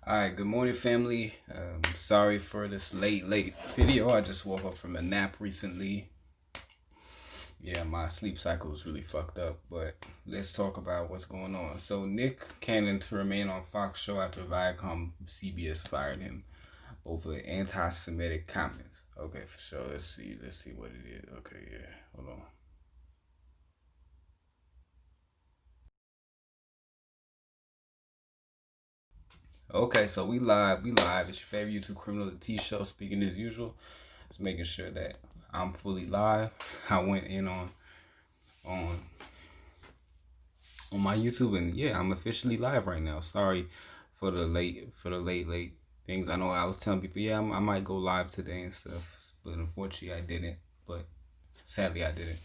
Alright, good morning, family. Sorry for this late video. I just woke up from a nap recently. Yeah, my sleep cycle is really fucked up, but let's talk about what's going on. So, Nick Cannon to remain on Fox show after Viacom CBS fired him over anti Semitic comments. Okay, for sure. Let's see what it is. Okay, yeah. Hold on. Okay, so we live. It's your favorite YouTube criminal, the T show, speaking as usual. Just making sure that I'm fully live. I went in on on my YouTube, and yeah, I'm officially live right now. Sorry for the late things. I know I was telling people, yeah, I might go live today and stuff, but unfortunately I didn't. But sadly I didn't.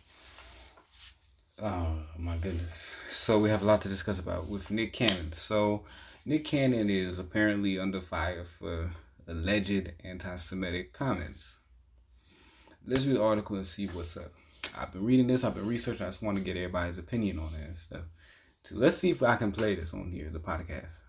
Oh my goodness. So we have a lot to discuss about with Nick Cannon. So Nick Cannon is apparently under fire for alleged anti-Semitic comments. Let's read the article and see what's up. I've been reading this, I've been researching, I just want to get everybody's opinion on it and stuff. Let's see if I can play this on here, the podcast.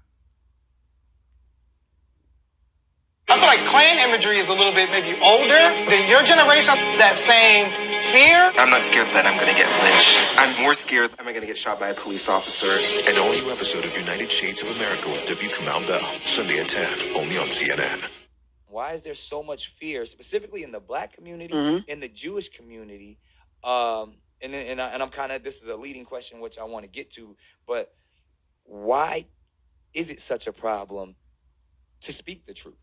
I feel like Klan imagery is a little bit maybe older than your generation. That same fear. I'm not scared that I'm going to get lynched. I'm more scared, am I going to get shot by a police officer? An all-new episode of United Shades of America with W. Kamau Bell, Sunday at 10, only on CNN. Why is there so much fear, specifically in the Black community, in the Jewish community? And I'm kind of, this is a leading question, which I want to get to, but why is it such a problem to speak the truth?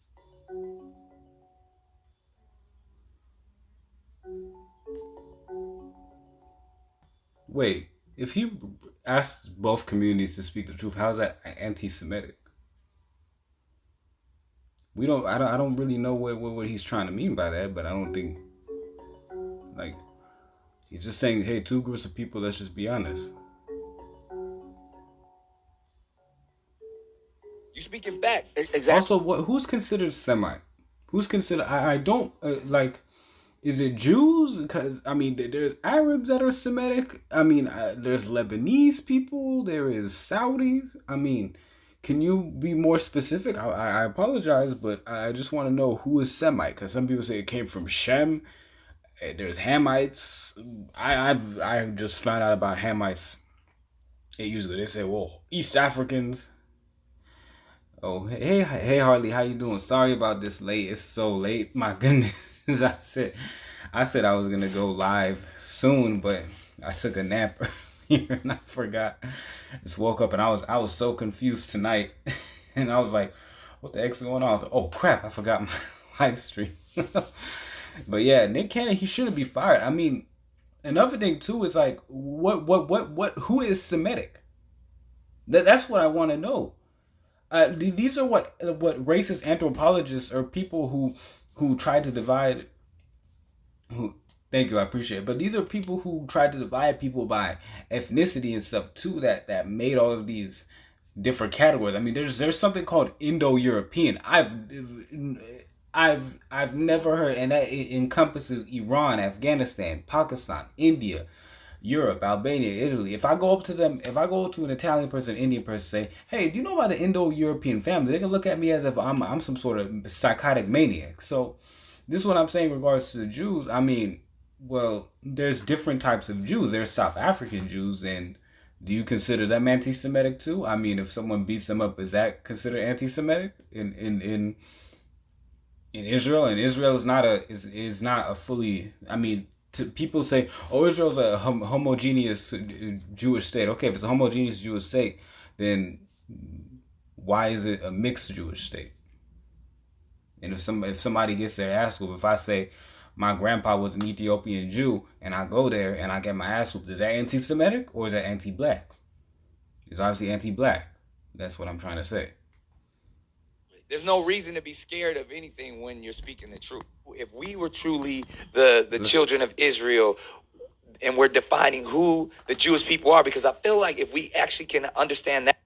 Wait, if he asked both communities to speak the truth, how is that anti-Semitic? I don't really know what he's trying to mean by that, but I don't think, like, he's just saying, hey, two groups of people, let's just be honest. You speaking facts. Exactly. Also, who's considered Semite? Who's considered, I don't, like, is it Jews? Because, I mean, there's Arabs that are Semitic. I mean, there's Lebanese people. There is Saudis. I mean, can you be more specific? I apologize, but I just want to know who is Semite. Because some people say it came from Shem. There's Hamites. I just found out about Hamites. Usually they say, well, East Africans. Oh, hey, Harley, how you doing? Sorry about this late. It's so late. My goodness. I said I was gonna go live soon, but I took a nap earlier and I forgot. Just woke up and I was so confused tonight, and I was like, "What the heck's going on?" I was like, "Oh crap, I forgot my live stream." But yeah, Nick Cannon, he shouldn't be fired. I mean, another thing too is like, what? Who is Semitic? That's what I want to know. These are what racist anthropologists or people who try to divide. Who, thank you, I appreciate it. But these are people who tried to divide people by ethnicity and stuff too. That made all of these different categories. I mean, there's something called Indo-European. I've never heard, and that it encompasses Iran, Afghanistan, Pakistan, India, Europe, Albania, Italy. If I go to an Italian person, Indian person, say, "Hey, do you know about the Indo-European family?" They can look at me as if I'm some sort of psychotic maniac. So, this is what I'm saying in regards to the Jews. I mean, well, there's different types of Jews. There's South African Jews, and do you consider them anti-Semitic too? I mean, if someone beats them up, is that considered anti-Semitic in Israel? And Israel is not a fully. I mean, people say, "Oh, Israel's a homogeneous Jewish state." Okay, if it's a homogeneous Jewish state, then why is it a mixed Jewish state? And if somebody gets their ass whooped, if I say my grandpa was an Ethiopian Jew and I go there and I get my ass whooped, is that anti-Semitic or is that anti-black? It's obviously anti-black. That's what I'm trying to say. There's no reason to be scared of anything when you're speaking the truth. If we were truly the children of Israel, and we're defining who the Jewish people are, because I feel like if we actually can understand that.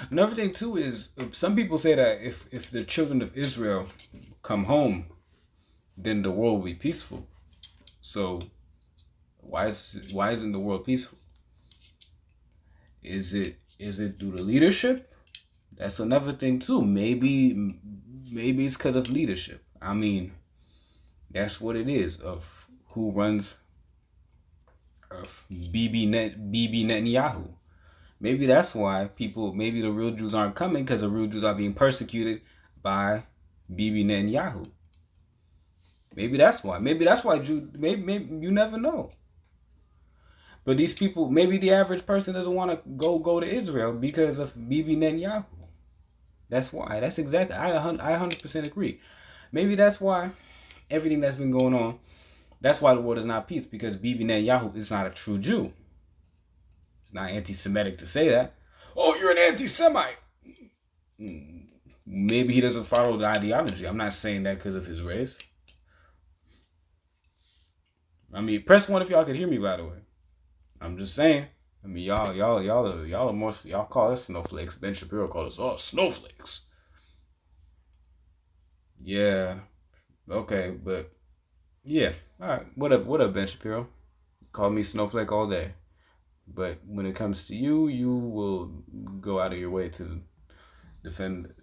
Another thing too is some people say that if the children of Israel come home, then the world will be peaceful. So why isn't the world peaceful? Is it due to leadership? That's another thing too. Maybe it's because of leadership. I mean, that's what it is of who runs of Bibi Netanyahu. Maybe that's why maybe the real Jews aren't coming, because the real Jews are being persecuted by Bibi Netanyahu. Maybe that's why. Maybe you never know. But these people, maybe the average person doesn't want to go to Israel because of Bibi Netanyahu. That's why. That's exactly. I 100% agree. Maybe that's why everything that's been going on. That's why the world is not peace, because Bibi Netanyahu is not a true Jew. It's not anti-Semitic to say that. Oh, you're an anti-Semite. Maybe he doesn't follow the ideology. I'm not saying that because of his race. I mean, press 1 if y'all could hear me, by the way. I'm just saying. I mean, y'all are more, y'all call us snowflakes. Ben Shapiro called us all snowflakes. Yeah. Okay, but yeah. All right. What up, Ben Shapiro? Call me snowflake all day. But when it comes to you, you will go out of your way to defend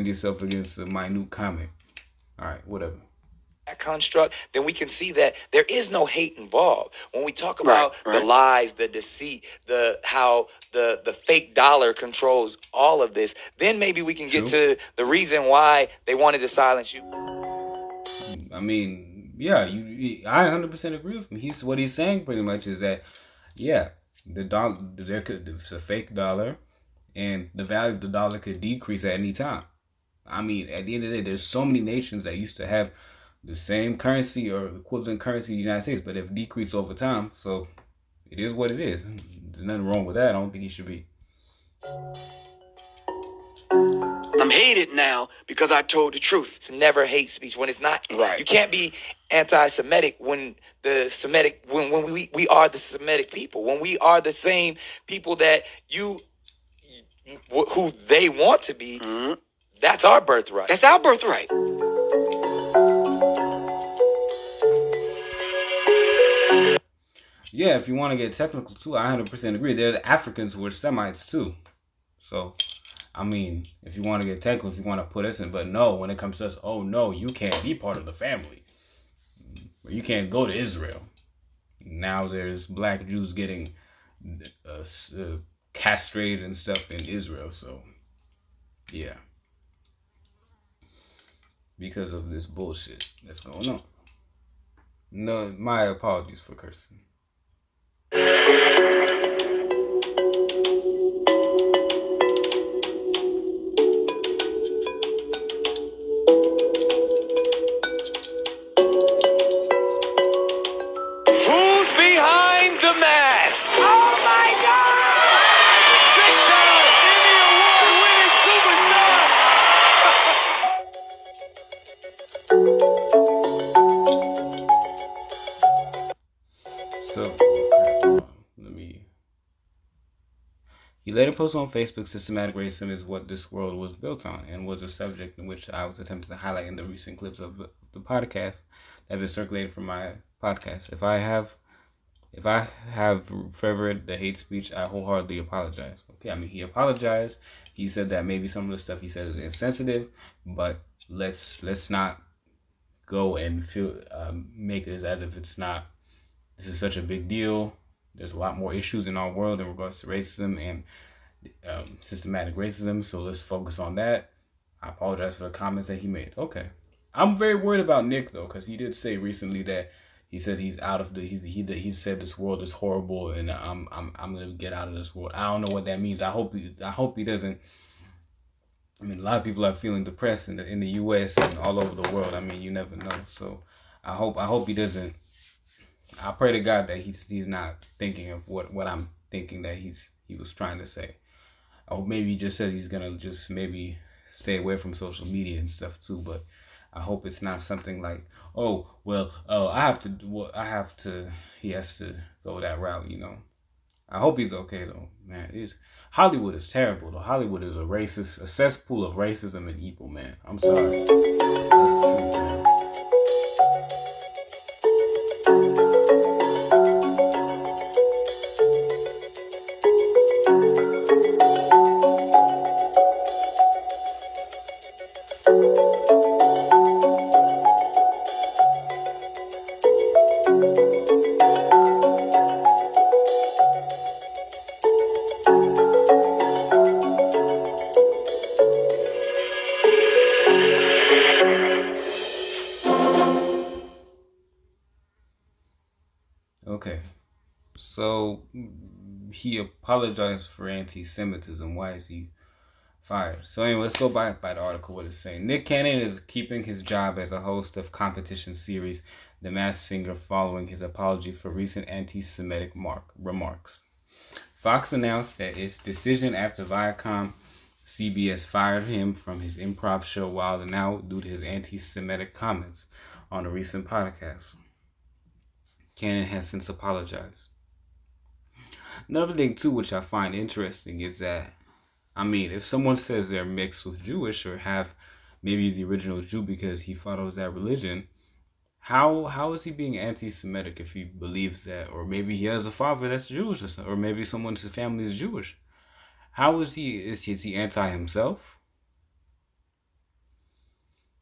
yourself against a minute comment. All right, whatever. That construct, then we can see that there is no hate involved. When we talk about the lies, the deceit, how the fake dollar controls all of this, then maybe we can get to the reason why they wanted to silence you. I mean, yeah, I 100% agree with him. What he's saying pretty much is that, yeah, it's a fake dollar, and the value of the dollar could decrease at any time. I mean, at the end of the day, there's so many nations that used to have the same currency or equivalent currency in the United States, but have decreased over time. So it is what it is. There's nothing wrong with that. I don't think he should be. I'm hated now because I told the truth. It's never hate speech when it's not. Right. You can't be anti-Semitic when we are the Semitic people. When we are the same people that who they want to be. Mm-hmm. That's our birthright. That's our birthright. Yeah, if you want to get technical too, I 100% agree. There's Africans who are Semites too. So, I mean, if you want to get technical, if you want to put us in, but no, when it comes to us, oh no, you can't be part of the family. You can't go to Israel. Now there's black Jews getting castrated and stuff in Israel. So, yeah. Because of this bullshit that's going on. No, my apologies for cursing. Who's behind the mask? Oh my God! 6-time Emmy Award-winning superstar. So, he later posted on Facebook, systematic racism is what this world was built on, and was a subject in which I was attempting to highlight in the recent clips of the podcast that have been circulated from my podcast. If I have favored the hate speech, I wholeheartedly apologize. Okay, I mean, he apologized. He said that maybe some of the stuff he said is insensitive, but let's not go and make this as if it's not. This is such a big deal. There's a lot more issues in our world in regards to racism and systematic racism. So let's focus on that. I apologize for the comments that he made. Okay. I'm very worried about Nick though, because he did say recently that he said he's out of he said this world is horrible and I'm gonna get out of this world. I don't know what that means. I hope he doesn't. I mean, a lot of people are feeling depressed in the U.S. and all over the world. I mean, you never know. So I hope he doesn't. I pray to God that he's not thinking of what I'm thinking that he was trying to say. I hope maybe he just said he's gonna just maybe stay away from social media and stuff too. But I hope it's not something like, he has to go that route, you know. I hope he's okay though, man. Hollywood is terrible though. Hollywood is a cesspool of racism and evil, man. I'm sorry. That's the truth, man. So he apologized for anti-Semitism. Why is he fired? So anyway, let's go by the article. What it's saying. Nick Cannon is keeping his job as a host of competition series The Masked Singer following his apology for recent anti-Semitic remarks. Fox announced that its decision after Viacom CBS fired him from his improv show Wild 'N Out due to his anti-Semitic comments on a recent podcast. Cannon has since apologized. Another thing too, which I find interesting, is that, I mean, if someone says they're mixed with Jewish or have, maybe he's the original Jew because he follows that religion, how is he being anti-Semitic if he believes that, or maybe he has a father that's Jewish, or maybe someone's family is Jewish? How is he anti himself?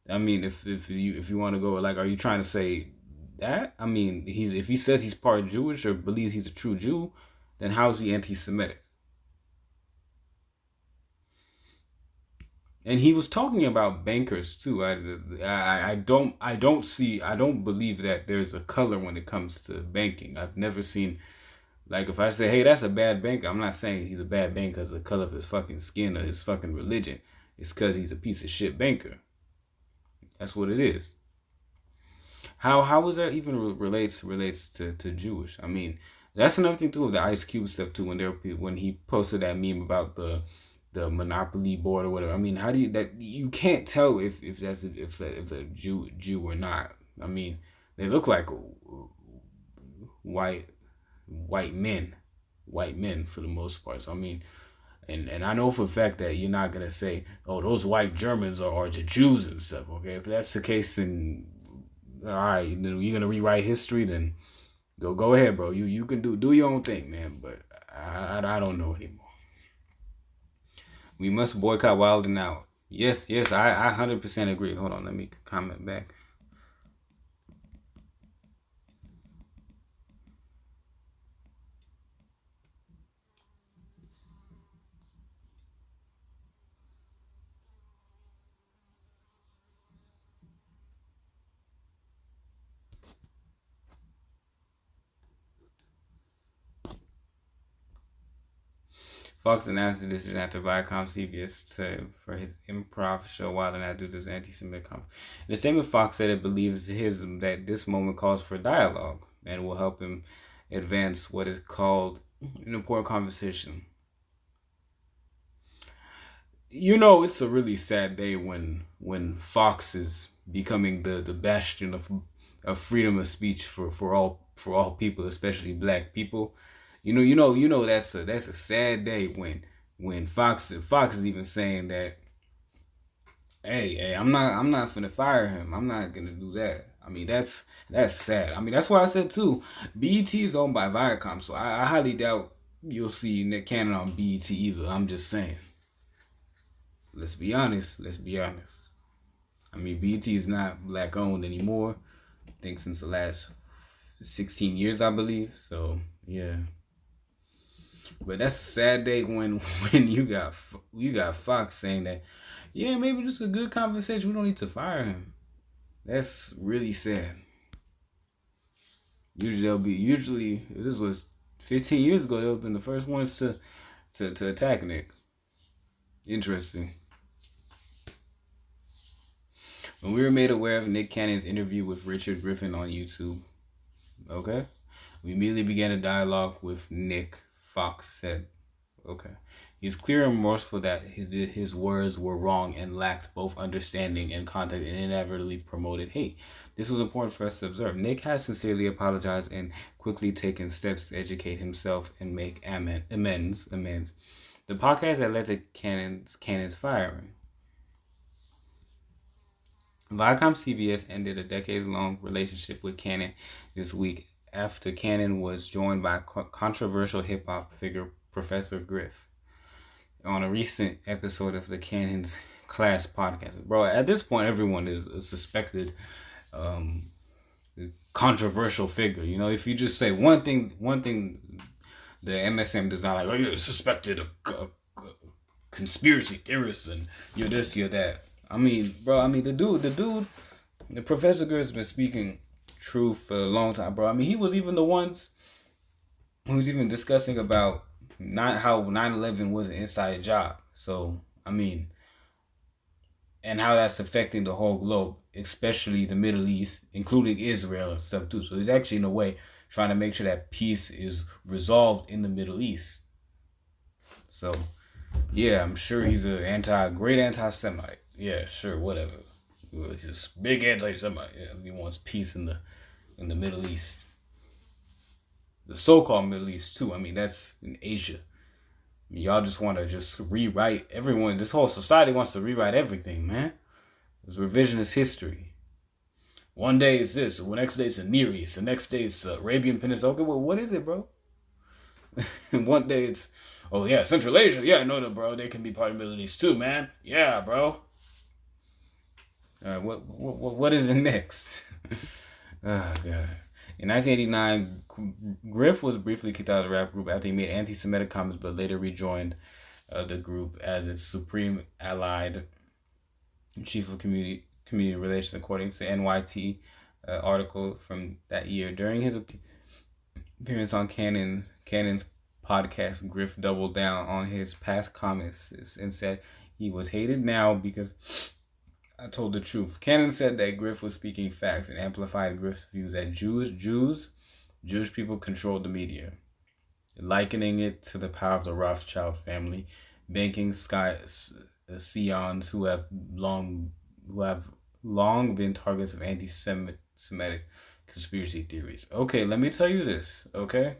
I mean, if you want to go, like, are you trying to say that? I mean, if he says he's part Jewish or believes he's a true Jew, then how is he anti-Semitic? And he was talking about bankers too. I don't believe that there's a color when it comes to banking. I've never seen, like, if I say, hey, that's a bad banker, I'm not saying he's a bad banker because of the color of his fucking skin or his fucking religion. It's because he's a piece of shit banker. That's what it is. How is that even relates to Jewish? I mean, that's another thing too, the Ice Cube stuff too. When he posted that meme about the Monopoly board or whatever. I mean, how do you can't tell if that's if a Jew or not. I mean, they look like white men for the most part. So I mean, and I know for a fact that you're not gonna say, oh, those white Germans are the Jews and stuff. Okay, if that's the case, then all right, you're gonna rewrite history. Then go ahead, bro. You can do your own thing, man. But I don't know anymore. We must boycott Wild 'N Out. Yes, I 100% agree. Hold on, let me comment back. Fox announced the decision after Viacom CBS for his improv show Wild 'N Out due to this anti-Semitic comment. In the statement, Fox said it believes that this moment calls for dialogue and will help him advance what is called an important conversation. You know, it's a really sad day when Fox is becoming the bastion of freedom of speech for all people, especially black people. You know that's a sad day when Fox is even saying that, hey, I'm not finna fire him. I'm not gonna do that. I mean, that's sad. I mean, that's why I said too, BET is owned by Viacom, so I highly doubt you'll see Nick Cannon on BET either. I'm just saying. Let's be honest. I mean, BET is not black owned anymore. I think since the last 16 years, I believe. So yeah. But that's a sad day when you got Fox saying that, yeah, maybe this is a good conversation. We don't need to fire him. That's really sad. Usually if this was 15 years ago, they'll have been the first ones to attack Nick. Interesting. When we were made aware of Nick Cannon's interview with Richard Griffin on YouTube, okay, we immediately began a dialogue with Nick. Fox said, okay. He's clear and remorseful that his words were wrong and lacked both understanding and context and inadvertently promoted hate. This was important for us to observe. Nick has sincerely apologized and quickly taken steps to educate himself and make amends. The podcast that led to Cannon's firing. Viacom CBS ended a decades-long relationship with Cannon this week after Cannon was joined by controversial hip-hop figure Professor Griff on a recent episode of the Cannon's Class podcast. Bro, at this point, everyone is a suspected controversial figure. You know, if you just say one thing the MSM does not like, oh, you're suspected of conspiracy theorists and you're this, you're that. I mean, bro, the Professor Griff has been speaking truth for a long time, bro. I mean, he was even the ones who's even discussing about not how 9/11 was an inside job. So I mean, and how that's affecting the whole globe, especially the Middle East, including Israel and stuff too. So he's actually in a way trying to make sure that peace is resolved in the Middle East. So yeah, I'm sure he's a great anti-Semite. Yeah, sure, whatever. He's a big anti-Semite. Yeah, he wants peace in the Middle East, the so-called Middle East too. I mean, that's in Asia. I mean, y'all just want to just rewrite everyone. This whole society wants to rewrite everything, man. It's revisionist history. One day it's this, the next day it's the Near East, the next day it's Arabian Peninsula. Okay, well, what is it, bro? And one day it's, oh yeah, Central Asia. Yeah, I know that, bro. They can be part of the Middle East too, man. Yeah, bro. What is the next? Oh god. In 1989, Griff was briefly kicked out of the rap group after he made anti-Semitic comments, but later rejoined the group as its supreme allied chief of community relations, according to NYT article from that year. During his appearance on Cannon's podcast, Griff doubled down on his past comments and said he was hated now because I told the truth. Cannon said that Griff was speaking facts and amplified Griff's views that Jewish people controlled the media, likening it to the power of the Rothschild family, banking scions who have long been targets of anti-Semitic conspiracy theories. Okay, let me tell you this, okay?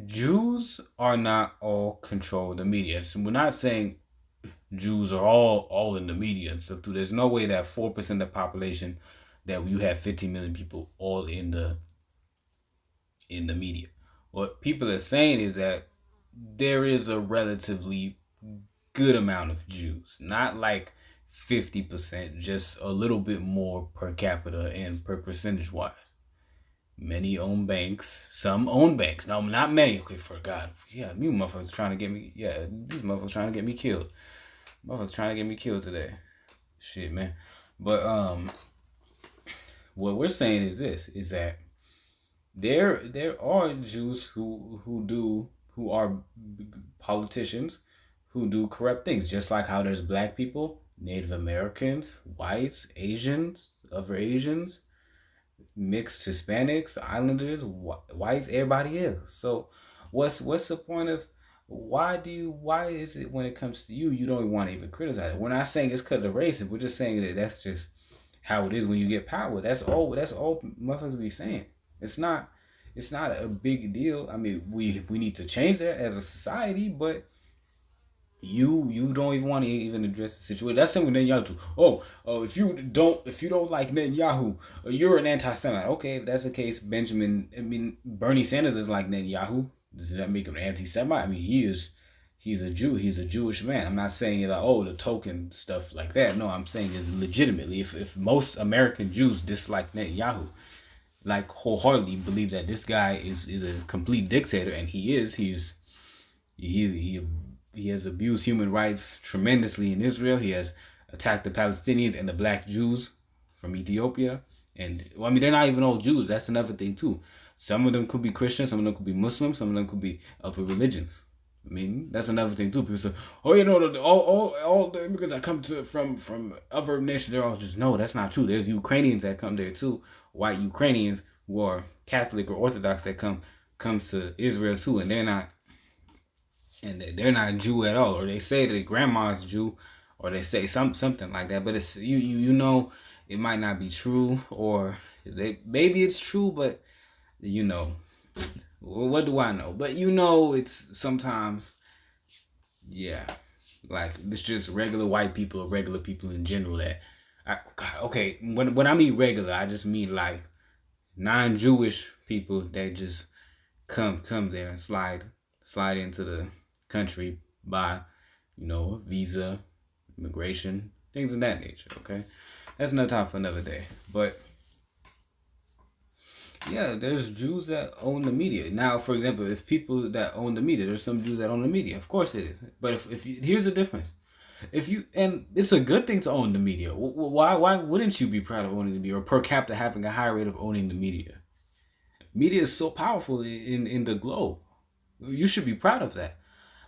Jews are not all control the media. So we're not saying Jews are all in the media and stuff too. There's no way that 4% of the population, that you have 15 million people all in the media. What people are saying is that there is a relatively good amount of Jews, not like 50%, just a little bit more per capita and per percentage wise. Many own banks, some own banks. No, not many. Okay, for God. Yeah, you motherfuckers trying to get me. Yeah, these motherfuckers trying to get me killed. Motherfuckers trying to get me killed today. Shit, man. But what we're saying is this: is that there are Jews who are politicians who do corrupt things, just like how there's black people, Native Americans, whites, Asians, other Asians, mixed Hispanics, Islanders, whites, everybody else. So what's the point of why is it when it comes to you don't even want to even criticize it? We're not saying it's because of the race. We're just saying that that's just how it is when you get power. That's all motherfuckers be saying. It's not a big deal. I mean, we need to change that as a society, but you don't even want to even address the situation. That's something Netanyahu too. If you don't like Netanyahu, you're an anti-Semite. Okay, if that's the case, Bernie Sanders is like Netanyahu. Does that make him an anti-Semite? I mean, he's a Jew. He's a Jewish man. I'm not saying like the token stuff like that. No, I'm saying is legitimately if most American Jews dislike Netanyahu, like wholeheartedly believe that this guy is a complete dictator, and he has abused human rights tremendously in Israel. He has attacked the Palestinians and the black Jews from Ethiopia. And they're not even all Jews. That's another thing too. Some of them could be Christians, some of them could be Muslims, some of them could be other religions. I mean, that's another thing too. People say, all the immigrants that come from other nations, they're all just, no, that's not true. There's Ukrainians that come there too. White Ukrainians who are Catholic or Orthodox that come to Israel too, and they're not Jew at all, or they say that grandma's Jew, or they say something like that. But it's you know it might not be true, or maybe it's true, but what do I know? But it's sometimes, yeah, like it's just regular white people or regular people in general that. Okay, when I mean regular, I just mean like non-Jewish people that just come there and slide into the country by, visa, immigration, things of that nature. Okay, that's another time for another day. But yeah, there's Jews that own the media. Now, for example, if people that own the media, there's some Jews that own the media. Of course it is. But if here's the difference. And it's a good thing to own the media. Why wouldn't you be proud of owning the media, or per capita having a high rate of owning the media? Media is so powerful in the globe. You should be proud of that.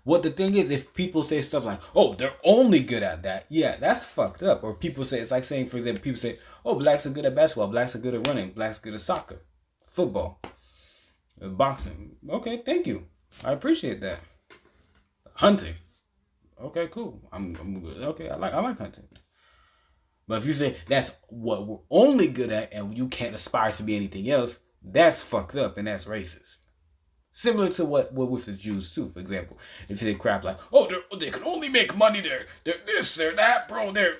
What the thing is, if people say stuff like, "Oh, they're only good at that," yeah, that's fucked up. Or people say, it's like saying, for example, people say, "Oh, blacks are good at basketball, blacks are good at running, blacks are good at soccer, football, boxing." Okay, thank you, I appreciate that. Hunting, okay, cool. I'm good. Okay, I like hunting. But if you say that's what we're only good at and you can't aspire to be anything else, that's fucked up and that's racist. Similar to what with the Jews too, for example. If they crap like, "Oh, they can only make money, they're this, they're that, bro, they're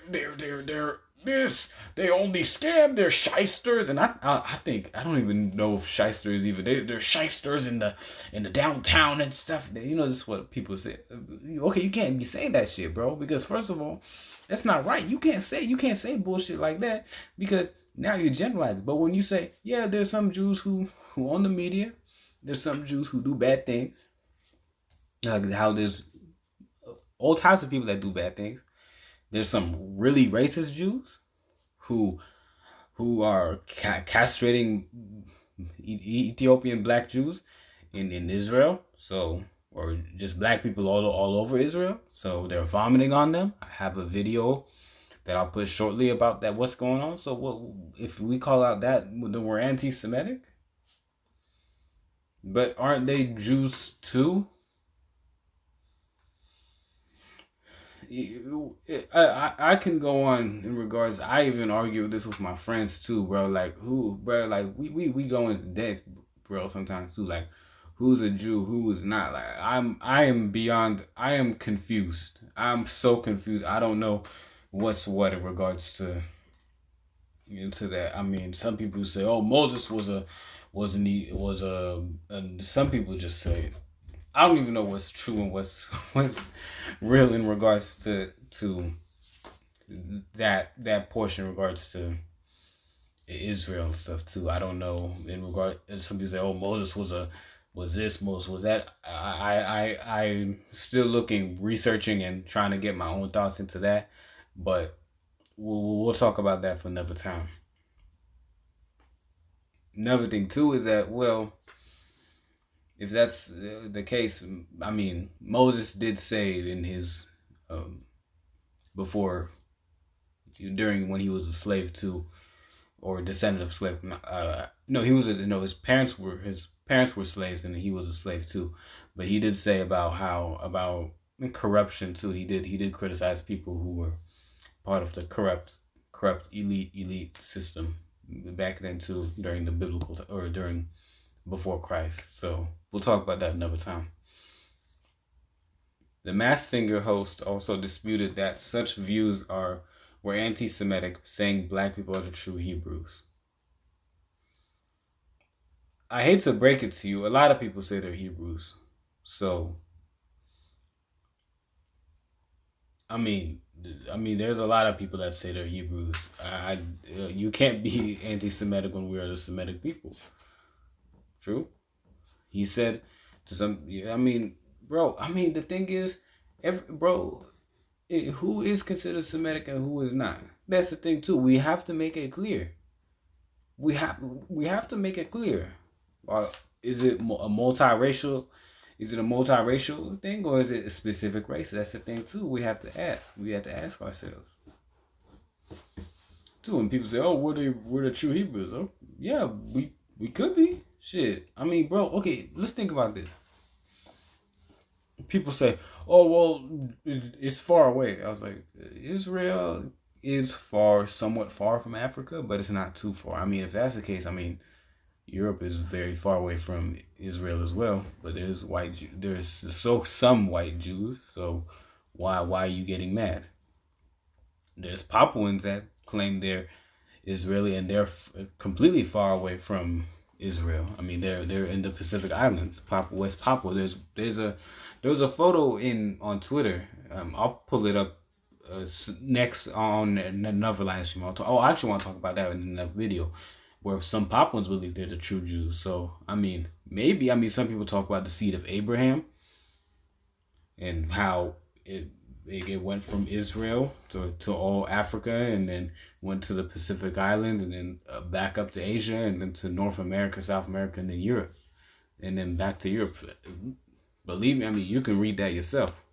this, they only scam, they're shysters," and I think I don't even know if shysters even they're shysters in the downtown and stuff. You know, this is what people say. Okay, you can't be saying that shit, bro, because first of all, that's not right. You can't say bullshit like that because now you're generalizing. But when you say, yeah, there's some Jews who own the media. There's some Jews who do bad things. How there's all types of people that do bad things. There's some really racist Jews who are castrating Ethiopian black Jews in Israel. So, or just black people all over Israel. So they're vomiting on them. I have a video that I'll put shortly about that. What's going on? So what if we call out that then we're anti-Semitic? But aren't they Jews too? I can go on in regards. I even argue this with my friends too, bro. Like bro? Like we go into depth, bro. Sometimes too. Like who's a Jew, who is not? Like I am confused. I'm so confused. I don't know what's what in regards to into that. I mean, some people say, "Oh, Moses was a." Some people just say it. I don't even know what's true and what's real in regards to that portion in regards to Israel and stuff too. I don't know in regard. Some people say, "Oh, Moses was this, Moses was that." I'm still looking, researching, and trying to get my own thoughts into that. But we'll talk about that for another time. Another thing too is that, well, if that's the case, I mean, Moses did say in his before during when he was a slave too, or a descendant of slave. No, he was his parents were slaves and he was a slave too. But he did say about about corruption too. He did criticize people who were part of the corrupt elite system back then too, during the biblical or during before Christ. So we'll talk about that another time. The Masked Singer host also disputed that such views were anti-Semitic, saying black people are the true Hebrews. I hate to break it to you, a lot of people say they're Hebrews. So I mean, there's a lot of people that say they're Hebrews. You can't be anti-Semitic when we are the Semitic people. True. He said to some. I mean, bro. I mean, the thing is, who is considered Semitic and who is not? That's the thing too. We have to make it clear. We have to make it clear. Is it a multiracial? Is it a multiracial thing or is it a specific race? That's the thing too. We have to ask. We have to ask ourselves. Too, when people say, "Oh, we're the true Hebrews," oh, yeah, we could be. Shit. I mean, bro. Okay, let's think about this. People say, "Oh, well, it's far away." I was like, Israel is somewhat far from Africa, but it's not too far. I mean, if that's the case, I mean, Europe is very far away from Israel as well, but there's some white Jews. So why are you getting mad? There's Papuans that claim they're Israeli and they're completely far away from Israel. I mean, they're in the Pacific Islands, West Papua. There's a photo on Twitter. I'll pull it up next on another live stream. I actually want to talk about that in another video, where some Papuans believe they're the true Jews. So, I mean, maybe, some people talk about the seed of Abraham and how it went from Israel to all Africa, and then went to the Pacific Islands, and then back up to Asia, and then to North America, South America, and then Europe, and then back to Europe. Believe me, I mean, you can read that yourself.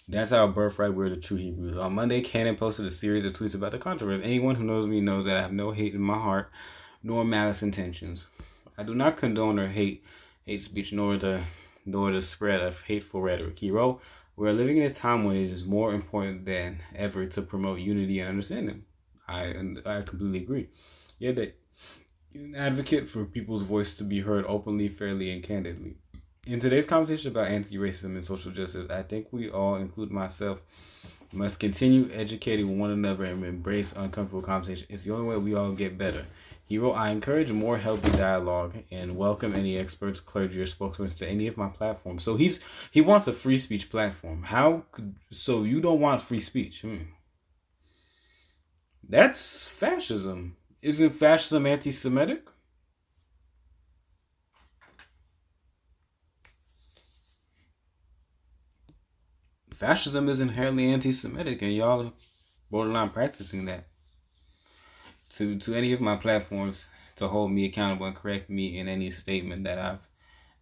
That's our birthright. We're the true Hebrews. On Monday, Cannon posted a series of tweets about the controversy. Anyone who knows me knows that I have no hate in my heart, nor malice intentions. I do not condone or hate speech, nor the spread of hateful rhetoric. He wrote, "We are living in a time when it is more important than ever to promote unity and understanding." I completely agree. Yeah, that he's an advocate for people's voice to be heard openly, fairly, and candidly. In today's conversation about anti-racism and social justice, I think we all, including myself, must continue educating one another and embrace uncomfortable conversation. It's the only way we all get better. He wrote, "I encourage more healthy dialogue and welcome any experts, clergy, or spokesmen to any of my platforms." So he wants a free speech platform. So you don't want free speech? That's fascism. Isn't fascism anti-Semitic? Fascism is inherently anti-Semitic, and y'all are borderline practicing that. To any of my platforms to hold me accountable and correct me in any statement that I've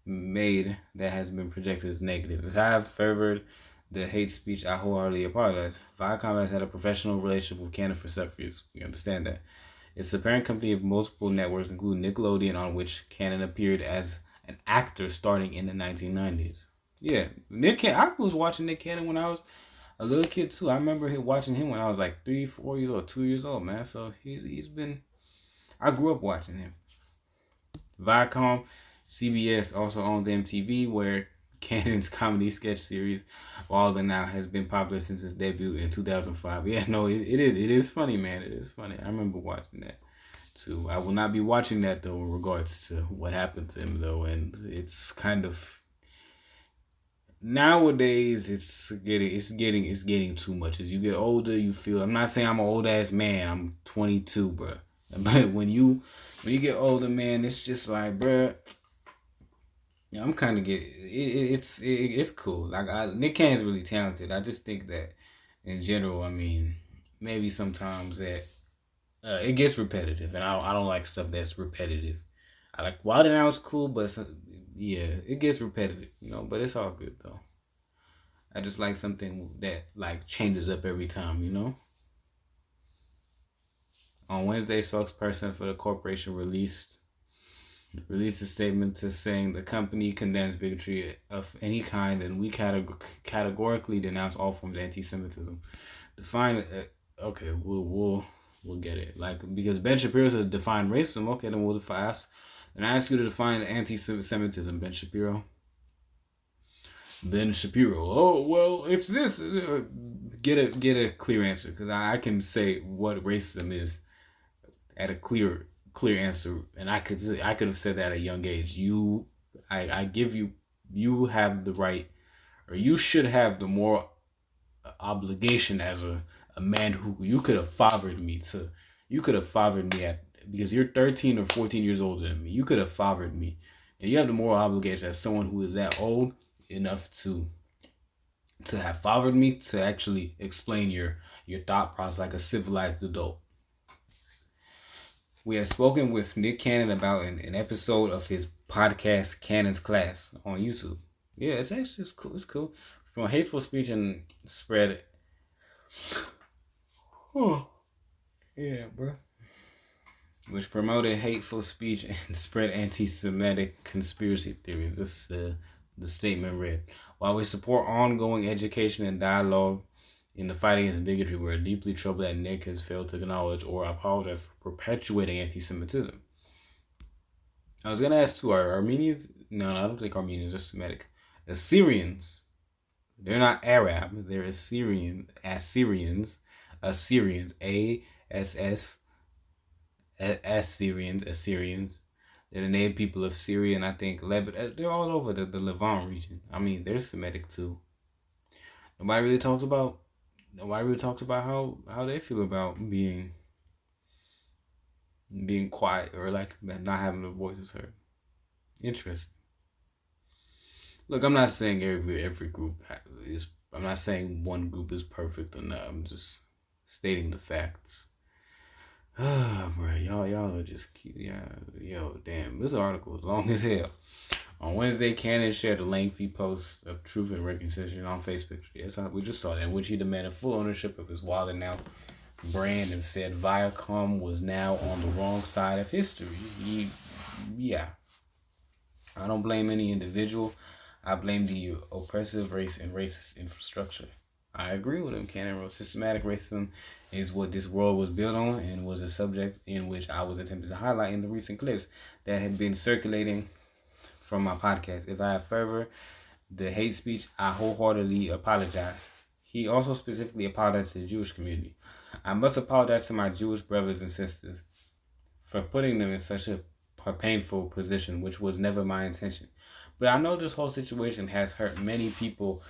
made that has been projected as negative. If I have favored the hate speech, I wholeheartedly apologize. Viacom has had a professional relationship with Canada for several years. We understand that. It's the parent company of multiple networks, including Nickelodeon, on which Cannon appeared as an actor starting in the 1990s. Yeah, I was watching Nick Cannon when I was a little kid too. I remember watching him when I was like 3, 4 years old, 2 years old, man. So he's been. I grew up watching him. Viacom, CBS also owns MTV, where Cannon's comedy sketch series Wilder Now has been popular since its debut in 2005. Yeah, no, it is funny, man. It is funny. I remember watching that too. I will not be watching that though in regards to what happened to him though, and it's kind of. Nowadays, it's getting too much. As you get older, you feel. I'm not saying I'm an old ass man. I'm 22, bro. But when you get older, man, it's just like, bro. Yeah, I'm kind of it's cool. Like Nick Cannon's really talented. I just think that in general, I mean, maybe sometimes that it gets repetitive, and I don't like stuff that's repetitive. I like Wild 'N Out was cool, but yeah, it gets repetitive, But it's all good though. I just like something that like changes up every time. On Wednesday, spokesperson for the corporation released a statement to saying the company condemns bigotry of any kind, and we categorically denounce all forms of anti-Semitism. Define okay, we'll get it. Like, because Ben Shapiro says define racism. Okay, then we'll define us. And I ask you to define anti-Semitism, Ben Shapiro. Oh well, it's this. Get a clear answer, because I can say what racism is at a clear answer, and I could have said that at a young age. I give you. You have the right, or you should have the moral obligation as a man who you could have fathered me to. You could have fathered me because you're 13 or 14 years older than me. You could have fathered me, and you have the moral obligation as someone who is that old enough to have fathered me to actually explain your thought process like a civilized adult. We have spoken with Nick Cannon about an episode of his podcast Cannon's Class on YouTube. Yeah, it's cool. It's cool. From hateful speech and spread. Oh, yeah, bro. Which promoted hateful speech and spread anti-Semitic conspiracy theories. This the statement read. While we support ongoing education and dialogue in the fight against bigotry, we're deeply troubled that Nick has failed to acknowledge or apologize for perpetuating anti-Semitism. I was going to ask too, are Armenians? No, I don't think Armenians are Semitic. Assyrians. They're not Arab. They're Assyrians. Assyrians. Assyrians. They're the native people of Syria, and I think Lebanon. They're all over the Levant region. I mean, they're Semitic too. Nobody really talks about how they feel about being quiet or like not having their voices heard. Interesting. Look, I'm not saying every group I'm not saying one group is perfect or not. I'm just stating the facts. Ah, bro, y'all are just cute. Yeah, yo, damn, this article is long as hell. On Wednesday, Cannon shared a lengthy post of Truth and Reconciliation on Facebook. Yes, we just saw that, in which he demanded full ownership of his Wild 'N Out brand and said Viacom was now on the wrong side of history. Yeah, I don't blame any individual. I blame the oppressive race and racist infrastructure. I agree with him. Cannon wrote, systematic racism is what this world was built on and was a subject in which I was attempting to highlight in the recent clips that had been circulating from my podcast. If I have further the hate speech, I wholeheartedly apologize. He also specifically apologized to the Jewish community. I must apologize to my Jewish brothers and sisters for putting them in such a painful position, which was never my intention. But I know this whole situation has hurt many people,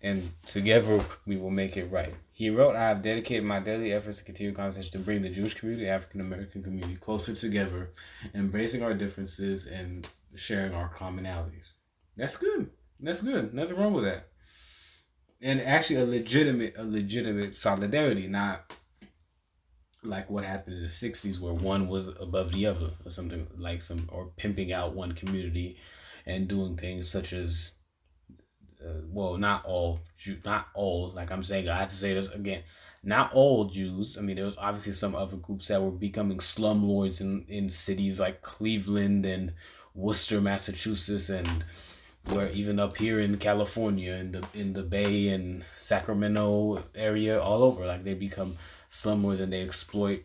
and together we will make it right. He wrote, I have dedicated my daily efforts to continue conversation to bring the Jewish community, African American community closer together, embracing our differences and sharing our commonalities. That's good. That's good. Nothing wrong with that. And actually a legitimate solidarity, not like what happened in the 60s where one was above the other or something like or pimping out one community and doing things such as not all, like I'm saying, I have to say this again, not all Jews. I mean, there was obviously some other groups that were becoming slumlords in cities like Cleveland and Worcester, Massachusetts, and where even up here in California, in the Bay and Sacramento area, all over, like they become slumlords and they exploit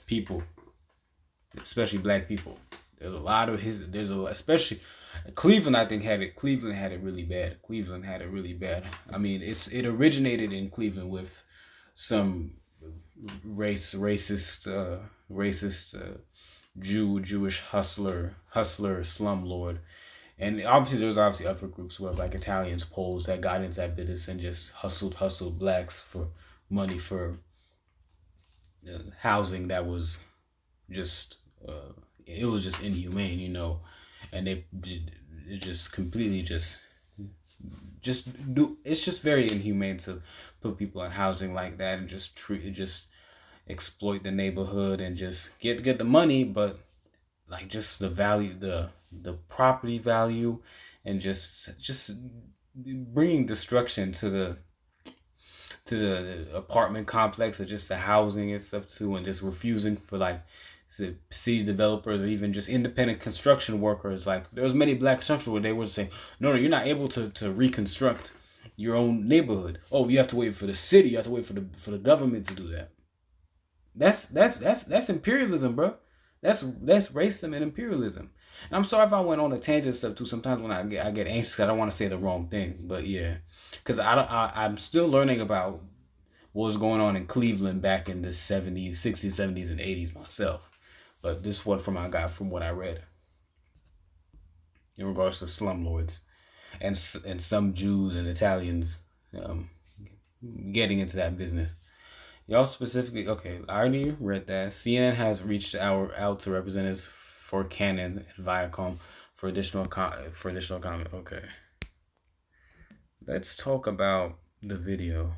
people, especially black people. There's a lot of especially Cleveland. I think Cleveland had it really bad. I mean, it originated in Cleveland with some racist Jewish hustler slumlord, and obviously there was other groups where like Italians, Poles that got into that business and just hustled blacks for money for housing that was just it was just inhumane, and they it just completely it's just very inhumane to put people in housing like that and just exploit the neighborhood and just get the money, but like just the value, the property value, and just bringing destruction to the apartment complex or just the housing and stuff too, and just refusing for like city developers or even just independent construction workers. Like there was many black construction where they would say, no, you're not able to reconstruct your own neighborhood. Oh, you have to wait for the city. You have to wait for the government to do that. That's imperialism, bro. That's racism and imperialism. And I'm sorry if I went on a tangent stuff too. Sometimes when I get anxious, I don't want to say the wrong thing. But yeah, because I'm still learning about what was going on in Cleveland back in the 70s, 60s, 70s, and 80s myself. But this is what from what I read in regards to slumlords and some Jews and Italians getting into that business. Y'all specifically, okay, I already read that. CNN has reached out to representatives for Cannon and Viacom for additional comment. Okay, let's talk about the video.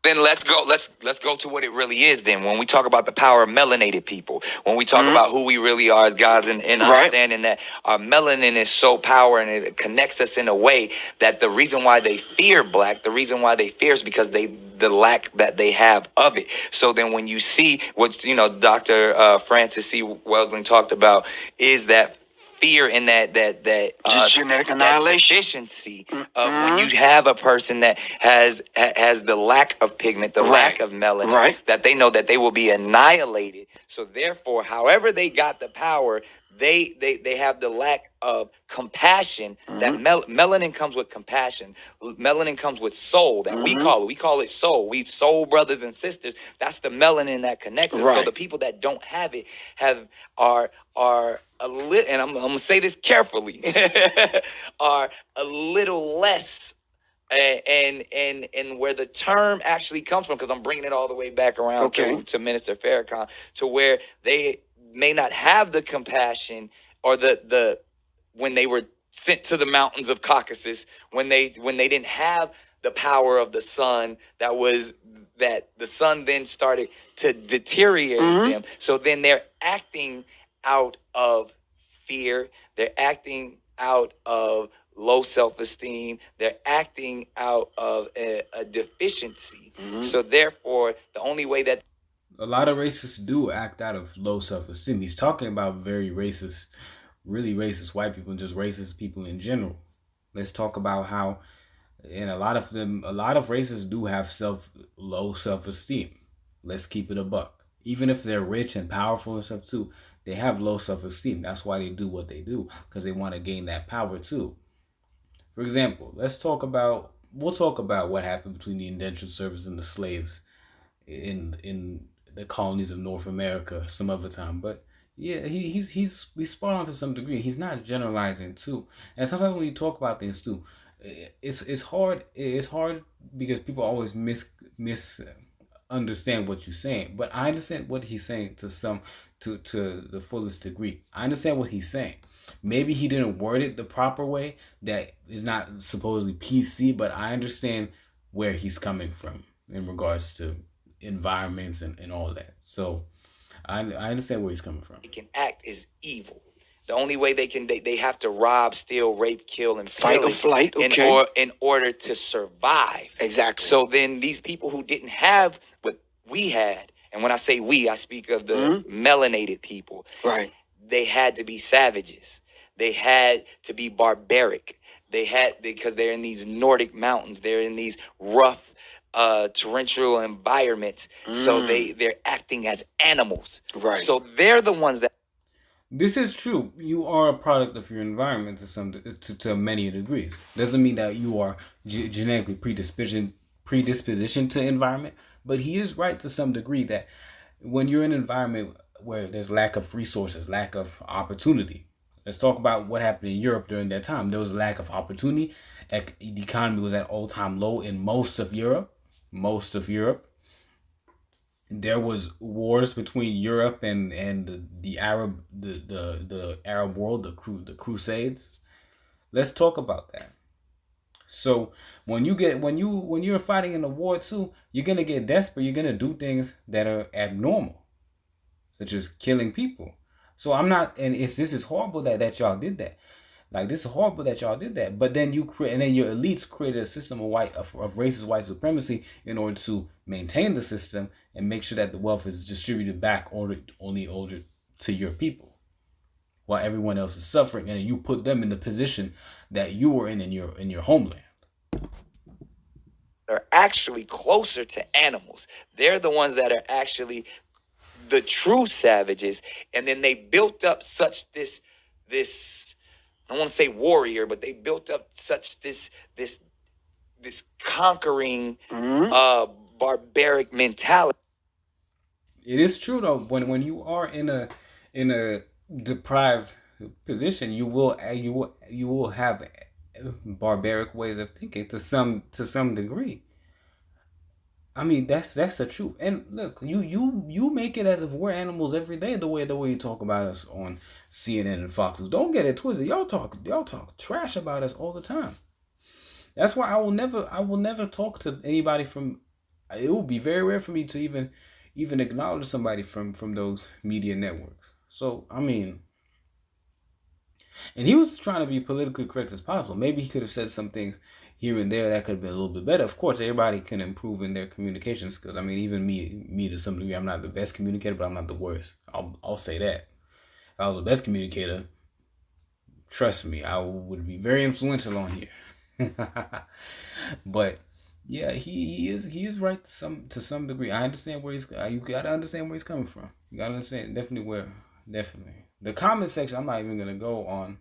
Then let's go to what it really is. Then when we talk about the power of melanated people, when we talk about who we really are as guys, and understanding that our melanin is so powerful and it connects us in a way that the reason why they fear black, the reason why they fear is because the lack that they have of it. So then when you see what Dr. Francis C. Welsing talked about is that fear in that just genetic annihilation, efficiency of when you have a person that has the lack of pigment, the lack of melanin, that they know that they will be annihilated. So therefore, however they got the power, they have the lack of compassion. That melanin comes with compassion. Melanin comes with soul. That we call it soul. We soul brothers and sisters. That's the melanin that connects us. So the people that don't have it are a little, and I'm gonna say this carefully, are a little less. And where the term actually comes from, because I'm bringing it all the way back around to Minister Farrakhan, to where they may not have the compassion or the when they were sent to the mountains of Caucasus when they didn't have the power of the sun, that the sun then started to deteriorate them. So then they're acting out of fear. They're acting out of low self-esteem. They're acting out of a deficiency. So therefore, the only way that A lot of racists do act out of low self-esteem. He's talking about very racist, really racist white people and just racist people in general. Let's talk about how, and a lot of racists do have low self-esteem. Let's keep it a buck. Even if they're rich and powerful and stuff too, they have low self-esteem. That's why they do what they do, because they want to gain that power too. For example, we'll talk about what happened between the indentured servants and the slaves in the colonies of North America some other time. But yeah, he's spot on to some degree. He's not generalizing too. And sometimes when you talk about things too, it's hard. It's hard because people always understand what you're saying. But I understand what he's saying to the fullest degree. I understand what he's saying. Maybe he didn't word it the proper way that is not supposedly PC, but I understand where he's coming from in regards to environments and all that. So I understand where he's coming from. they can act is evil. The only way they have to rob, steal, rape, kill, and Fight or pillage flight, okay. in order to survive. Exactly. So then these people who didn't have what we had, and when I say we, I speak of the melanated people. Right. They had to be savages. They had to be barbaric. Because they're in these Nordic mountains. They're in these rough, torrential environments. So they're acting as animals. Right. So they're the ones that. This is true. You are a product of your environment to many degrees. Doesn't mean that you are genetically predispositioned to environment, but he is right to some degree that when you're in an environment where there's lack of resources, lack of opportunity. Let's talk about what happened in Europe during that time. There was a lack of opportunity. The economy was at all-time low in most of Europe. There was wars between Europe and the Arab world, the Crusades. Let's talk about that. So when you're fighting in a war too, you're gonna get desperate. You're gonna do things that are abnormal, such as killing people. So I'm not, and this is horrible that y'all did that. Like, this is horrible that y'all did that. But then then your elites created a system of racist white supremacy in order to maintain the system and make sure that the wealth is distributed back only to your people, while everyone else is suffering, and you put them in the position that you were in your homeland. Are actually closer to animals. They're the ones that are actually the true savages. And then they built up such this I don't want to say warrior, but they built up such this conquering barbaric mentality. It is true though, when you are in a deprived position, you will have barbaric ways of thinking to some degree. I mean, that's the truth. And look, you make it as if we're animals every day. The way you talk about us on CNN and Fox News. Don't get it twisted. Y'all talk trash about us all the time. That's why I will never talk to anybody from. It will be very rare for me to even acknowledge somebody from those media networks. So I mean, and he was trying to be politically correct as possible. Maybe he could have said some things here and there that could have been a little bit better. Of course, everybody can improve in their communication skills. I mean, even me to some degree, I'm not the best communicator, but I'm not the worst. I'll say that. If I was the best communicator, trust me, I would be very influential on here. But yeah, he is right to some degree. I understand where you gotta understand where he's coming from. You gotta understand definitely. The comment section, I'm not even gonna go on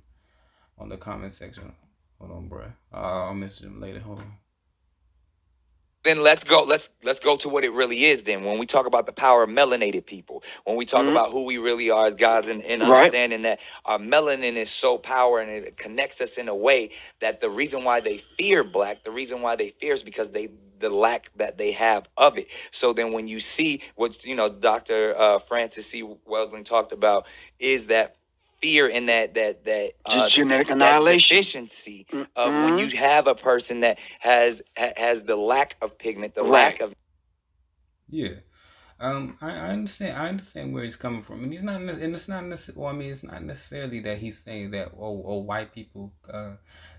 the comment section. Hold on, bro. I'll message him later. Hold on. Then let's go to what it really is then. When we talk about the power of melanated people, when we talk about who we really are as guys and understanding that our melanin is so powerful and it connects us in a way that the reason why they fear black, the reason why they fear is because the lack that they have of it. So then when you see what Dr. Francis C. Welsing talked about is that fear and Just genetic that annihilation. deficiency of when you have a person that has the lack of pigment, the Right. lack of Yeah. I understand. I understand where he's coming from, and he's not. And it's not necessarily. Well, I mean, it's not necessarily that he's saying that. White people,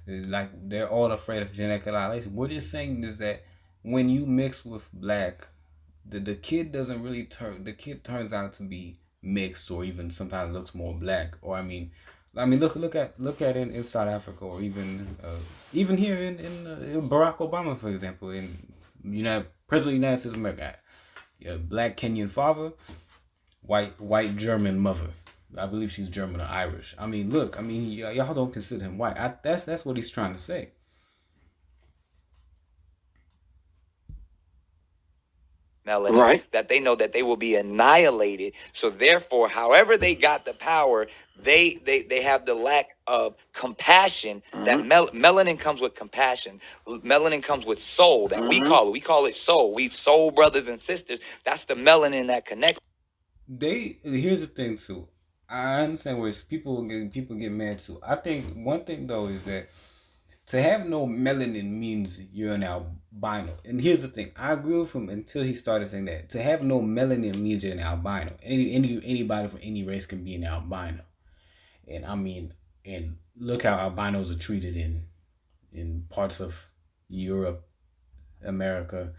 like they're all afraid of genetic annihilation. What he's saying is that when you mix with black, the kid doesn't really turn. The kid turns out to be mixed, or even sometimes looks more black. Or I mean, look at in South Africa, or even here in Barack Obama, for example, in President of the United States of America. A black Kenyan father, white German mother. I believe she's German or Irish. I mean, look, I mean, y'all don't consider him white. That's what he's trying to say. melanin, Right. that they know that they will be annihilated. So therefore, however they got the power, they have the lack of compassion. That melanin comes with compassion. Melanin comes with soul. That we call it soul. We soul brothers and sisters. That's the melanin that connects. Here's the thing too. I understand where people get mad too. I think one thing though is that to have no melanin means you're an albino. And here's the thing. I agree with him until he started saying that. To have no melanin means you're an albino. Anybody from any race can be an albino. And I mean, and look how albinos are treated in parts of Europe, America,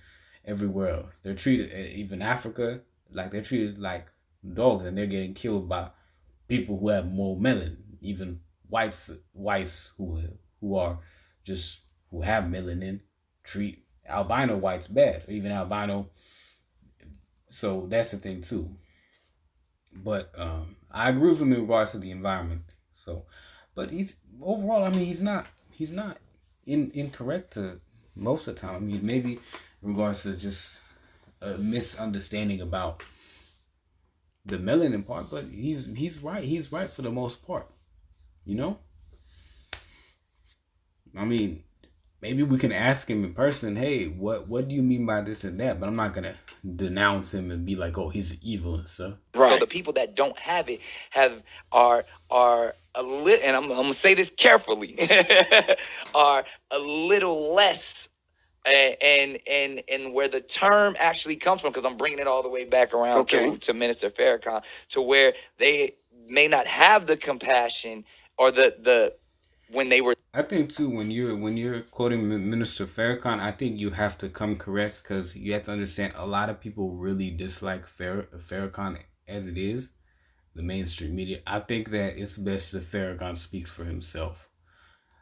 everywhere else. They're treated, even Africa, like they're treated like dogs, and they're getting killed by people who have more melanin. Even whites who are just who have melanin treat albino whites bad, or even albino. So that's the thing too. But I agree with him in regards to the environment. So, but he's overall. I mean, he's not incorrect to most of the time. I mean, maybe in regards to just a misunderstanding about the melanin part, but he's right. He's right for the most part. You know, I mean, maybe we can ask him in person. Hey, what do you mean by this and that? But I'm not gonna denounce him and be like, oh, he's evil and stuff. So the people that don't have it are a little, and I'm gonna say this carefully, are a little less. And where the term actually comes from, because I'm bringing it all the way back around to Minister Farrakhan, to where they may not have the compassion or the when they were. I think too when you're quoting Minister Farrakhan, I think you have to come correct because you have to understand a lot of people really dislike Farrakhan as it is, the mainstream media. I think that it's best if Farrakhan speaks for himself,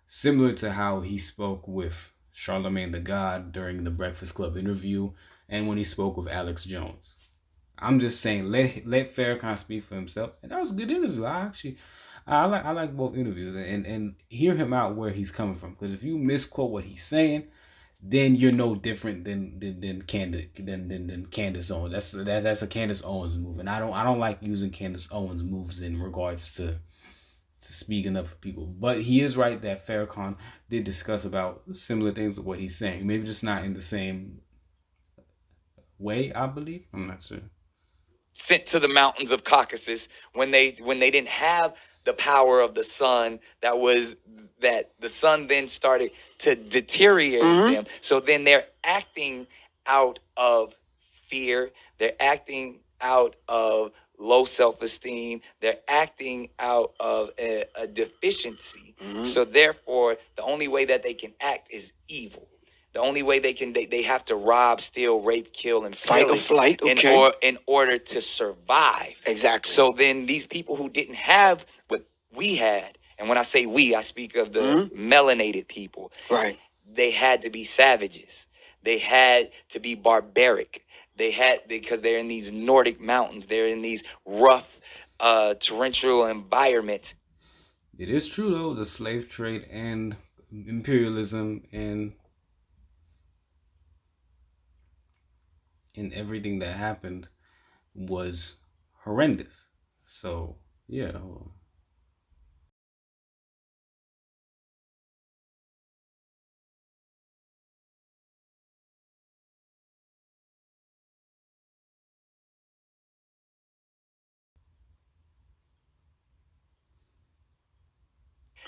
similar to how he spoke with Charlemagne the God during the Breakfast Club interview, and when he spoke with Alex Jones. I'm just saying let Farrakhan speak for himself, and that was a good interview. I like both interviews and hear him out where he's coming from. Because if you misquote what he's saying, then you're no different than Candace Owens. That's a Candace Owens move, and I don't like using Candace Owens moves in regards to speaking up for people. But he is right that Farrakhan did discuss about similar things to what he's saying. Maybe just not in the same way. I believe. I'm not sure. Sent to the mountains of Caucasus when they didn't have the power of the sun, that the sun then started to deteriorate them. So then they're acting out of fear. They're acting out of low self-esteem. They're acting out of a deficiency. So therefore, the only way that they can act is evil. The only way they have to rob, steal, rape, kill, and Fight or flight, okay. in order to survive. Exactly. So then these people who didn't have what we had, and when I say we, I speak of the melanated people. Right. They had to be savages. They had to be barbaric. Because they're in these Nordic mountains. They're in these rough, torrential environments. It is true though, the slave trade and imperialism and everything that happened was horrendous. So yeah.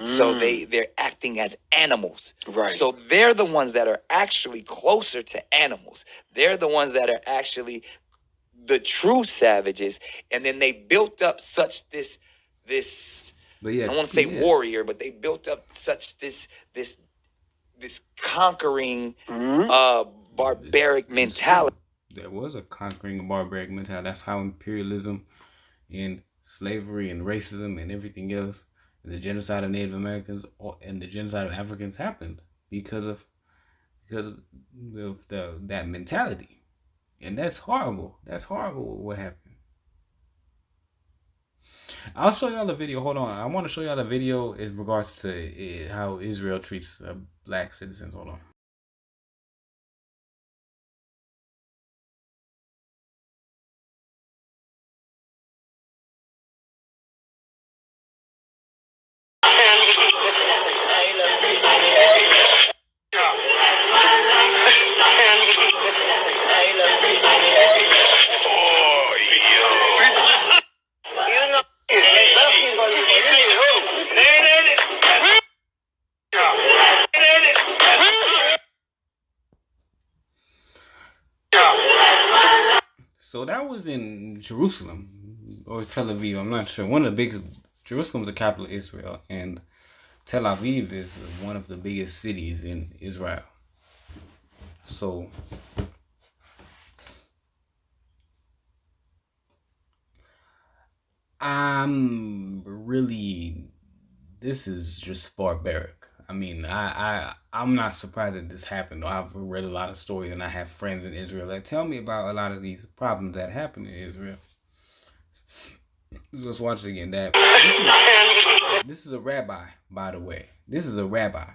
So they're acting as animals. Right. So they're the ones that are actually closer to animals. They're the ones that are actually the true savages. And then they built up such this But yeah, I don't want to say yeah. warrior, but they built up such this conquering barbaric mentality. There was a conquering barbaric mentality. That's how imperialism and slavery and racism and everything else, and the genocide of Native Americans and the genocide of Africans happened because of that mentality, and that's horrible. That's horrible. What happened? I'll show y'all the video. Hold on, I want to show y'all the video in regards to how Israel treats black citizens. Hold on. So that was in Jerusalem or Tel Aviv. I'm not sure. One of the big Jerusalem's the capital of Israel, and Tel Aviv is one of the biggest cities in Israel. So this is just barbaric. I mean, I'm not surprised that this happened. I've read a lot of stories, and I have friends in Israel that tell me about a lot of these problems that happen in Israel. So let's watch it again. This is a rabbi, by the way. This is a rabbi.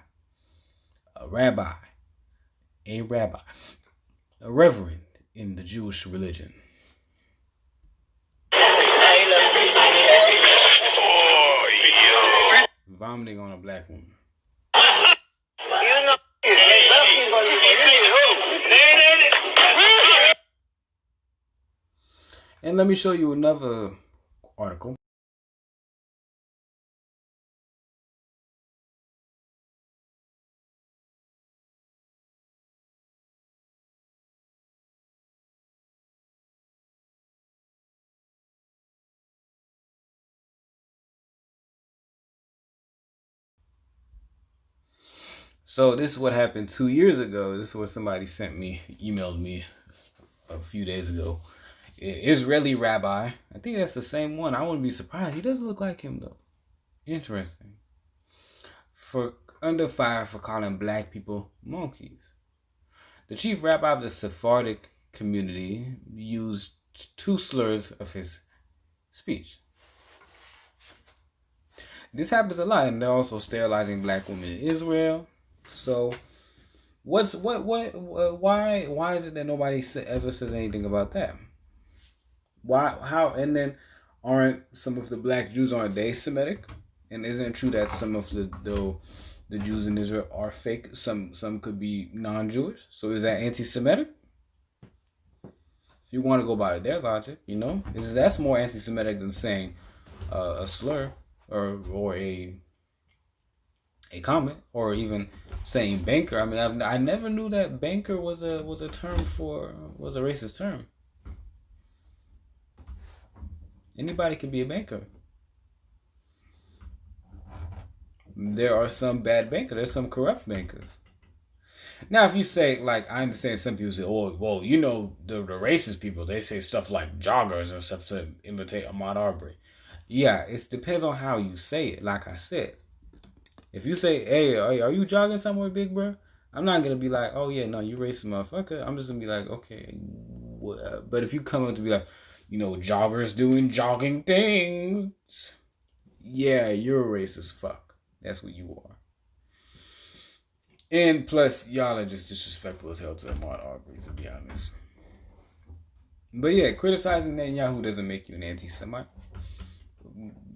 A rabbi. A rabbi. A reverend in the Jewish religion. Vomiting on a black woman. And let me show you another article. So this is what happened 2 years ago. This is what somebody emailed me a few days ago. Israeli rabbi. I think that's the same one. I wouldn't be surprised. He doesn't look like him though. Interesting. Under fire for calling black people monkeys. The chief rabbi of the Sephardic community used two slurs of his speech. This happens a lot, and they're also sterilizing black women in Israel. So, why is it that nobody ever says anything about that? And then aren't some of the black Jews, aren't they Semitic? And isn't it true that some of the Jews in Israel are fake? Some could be non-Jewish. So is that anti-Semitic? If you want to go by their logic, that's more anti-Semitic than saying a slur or a comment, or even saying banker. I mean, I never knew that banker was a racist term. Anybody can be a banker. There are some bad bankers. There's some corrupt bankers. Now, if you say, like, I understand some people say, oh, well, the racist people, they say stuff like joggers and stuff to imitate Ahmaud Arbery. Yeah, it depends on how you say it. Like I said, if you say, hey, are you jogging somewhere, big bro? I'm not going to be like, oh, yeah, no, you racist motherfucker. I'm just going to be like, okay. But if you come up to be like, joggers doing jogging things, yeah, you're a racist fuck. That's what you are. And plus, y'all are just disrespectful as hell to Ahmaud Arbery, to be honest. But yeah, criticizing Netanyahu doesn't make you an anti-Semite.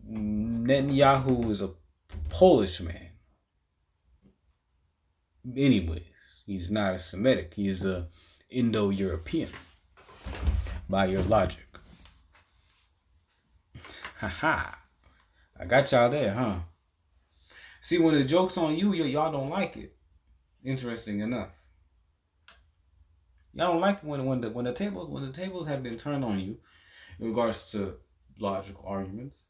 Netanyahu is a Polish man. Anyways, he's not a Semitic. He is a Indo-European, by your logic. Haha. I got y'all there, huh? See, when the joke's on you, y'all don't like it. Interesting enough, y'all don't like it when the tables have been turned on you in regards to logical arguments.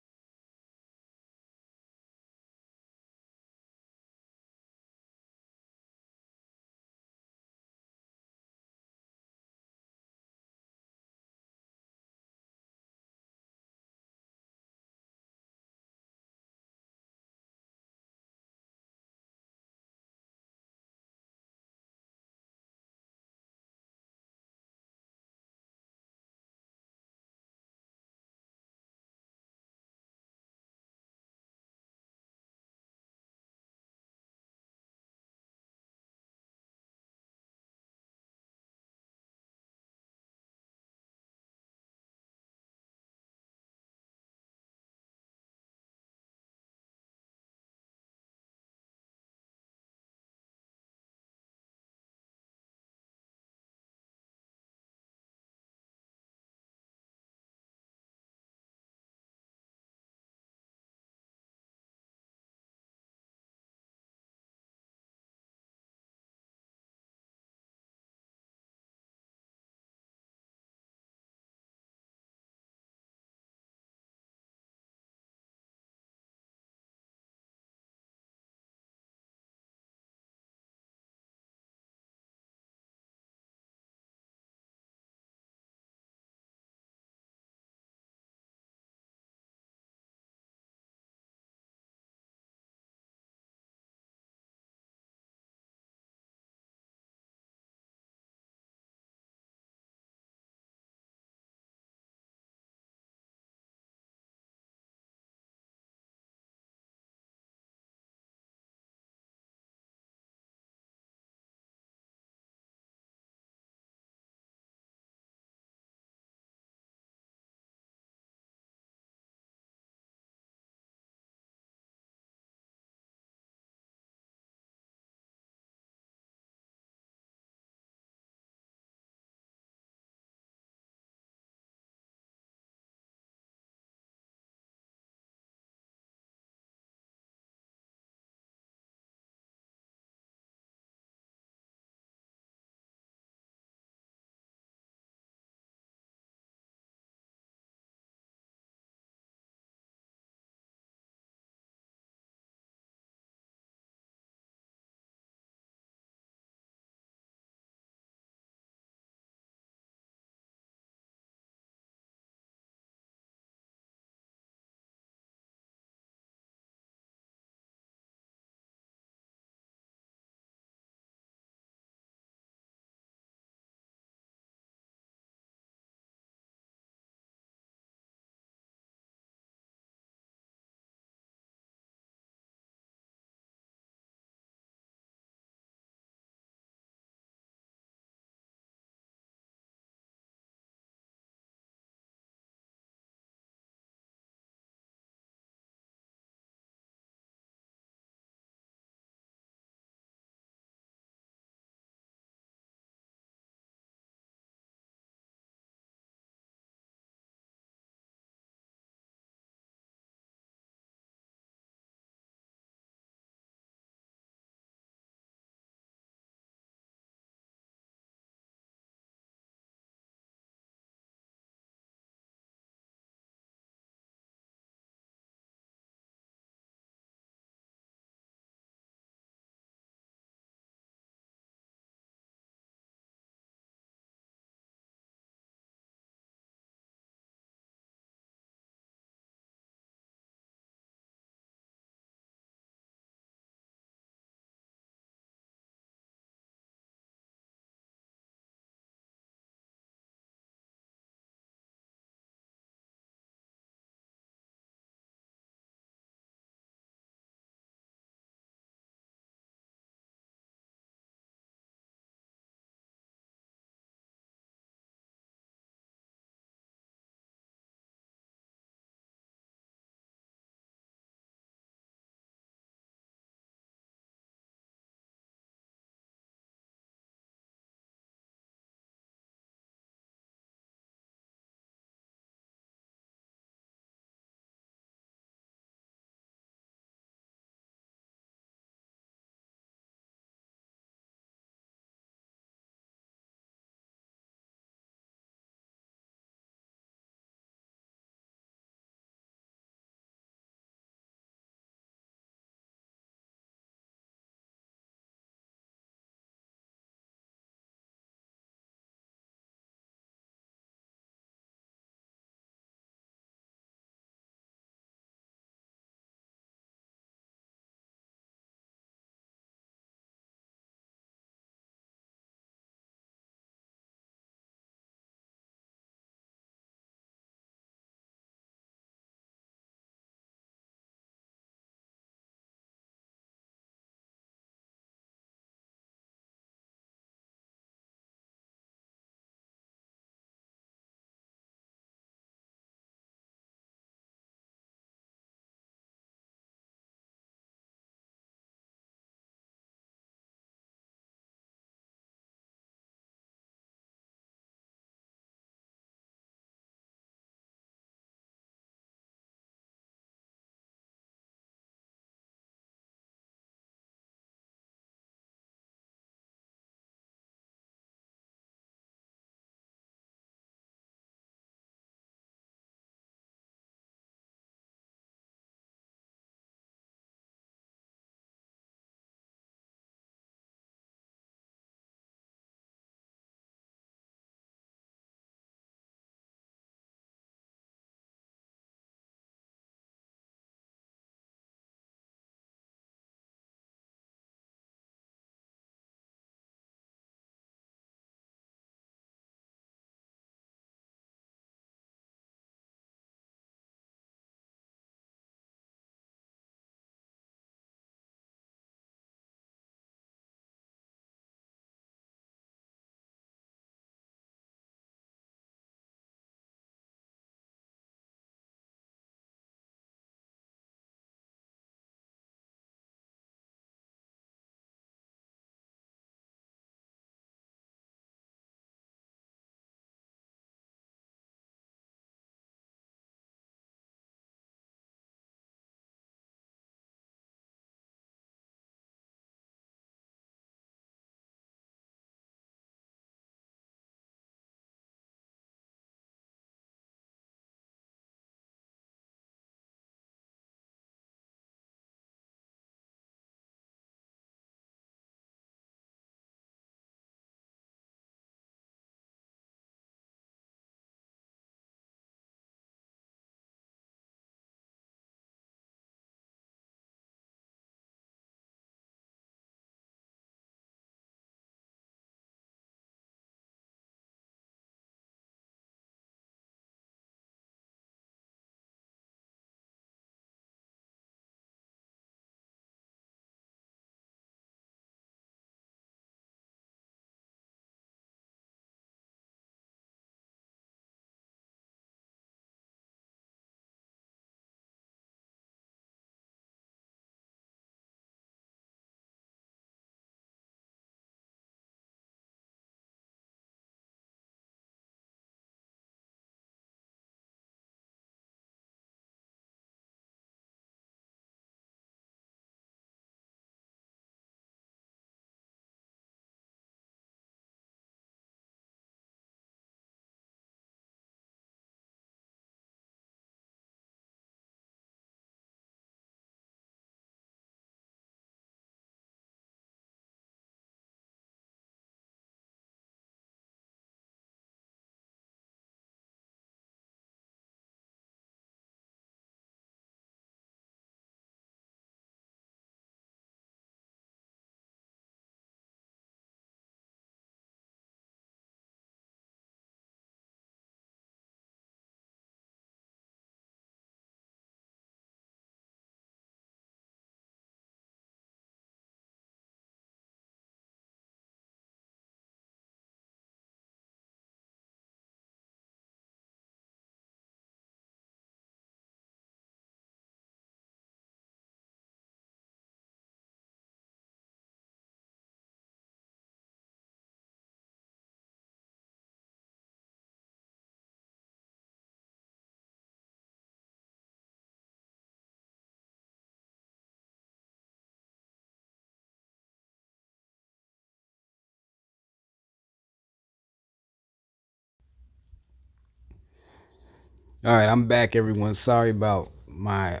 All right, I'm back, everyone. Sorry about my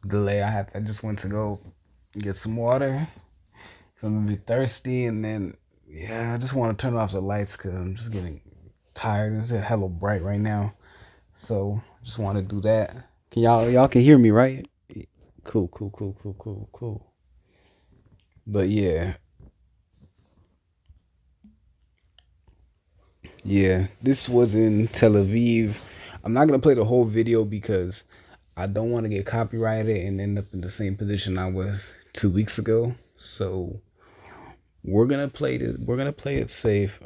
delay. I just went to go get some water. 'Cause I'm a bit thirsty, and then yeah, I just want to turn off the lights because I'm just getting tired. It's hella bright right now, so just want to do that. Can y'all can hear me, right? Cool, cool, cool, cool, cool, cool. But yeah, yeah, this was in Tel Aviv. I'm not gonna play the whole video because I don't want to get copyrighted and end up in the same position I was 2 weeks ago. So we're gonna play this. We're gonna play it safe.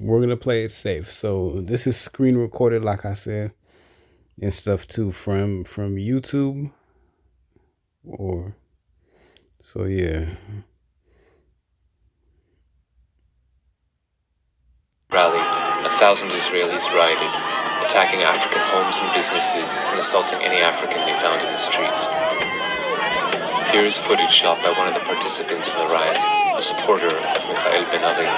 We're gonna play it safe. So this is screen recorded, like I said, and stuff too from YouTube. Or so yeah. Rally, 1,000 Israelis rioted, attacking African homes and businesses and assaulting any African they found in the street. Here is footage shot by one of the participants in the riot, a supporter of Mikhail Ben-Ari.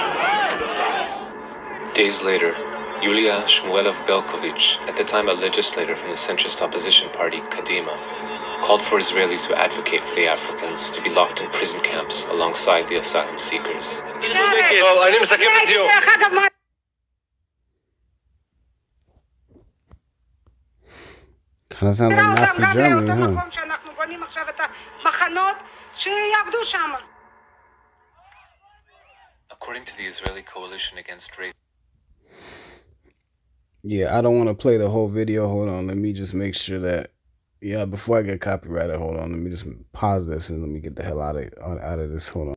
Days later, Yulia Shmuelov-Belkovich, at the time a legislator from the centrist opposition party Kadima, called for Israelis who advocate for the Africans to be locked in prison camps alongside the asylum seekers. Kind of sounds like Nazi Germany, huh? According to the Israeli Coalition Against Race. Yeah, I don't want to play the whole video. Hold on, let me just make sure that. Yeah, before I get copyrighted, hold on. Let me just pause this and let me get the hell out of this. Hold on.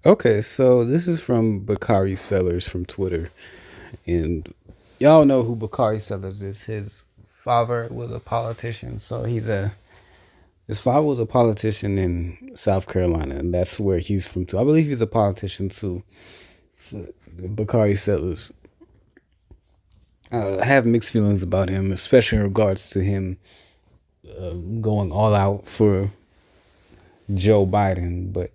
Okay, so this is from Bakari Sellers from Twitter, and y'all know who Bakari Sellers is. His father was a politician, so he's a His father was a politician in South Carolina, and that's where he's from too. I believe he's a politician too. So, Bakari Settlers. I have mixed feelings about him, especially in regards to him going all out for Joe Biden. But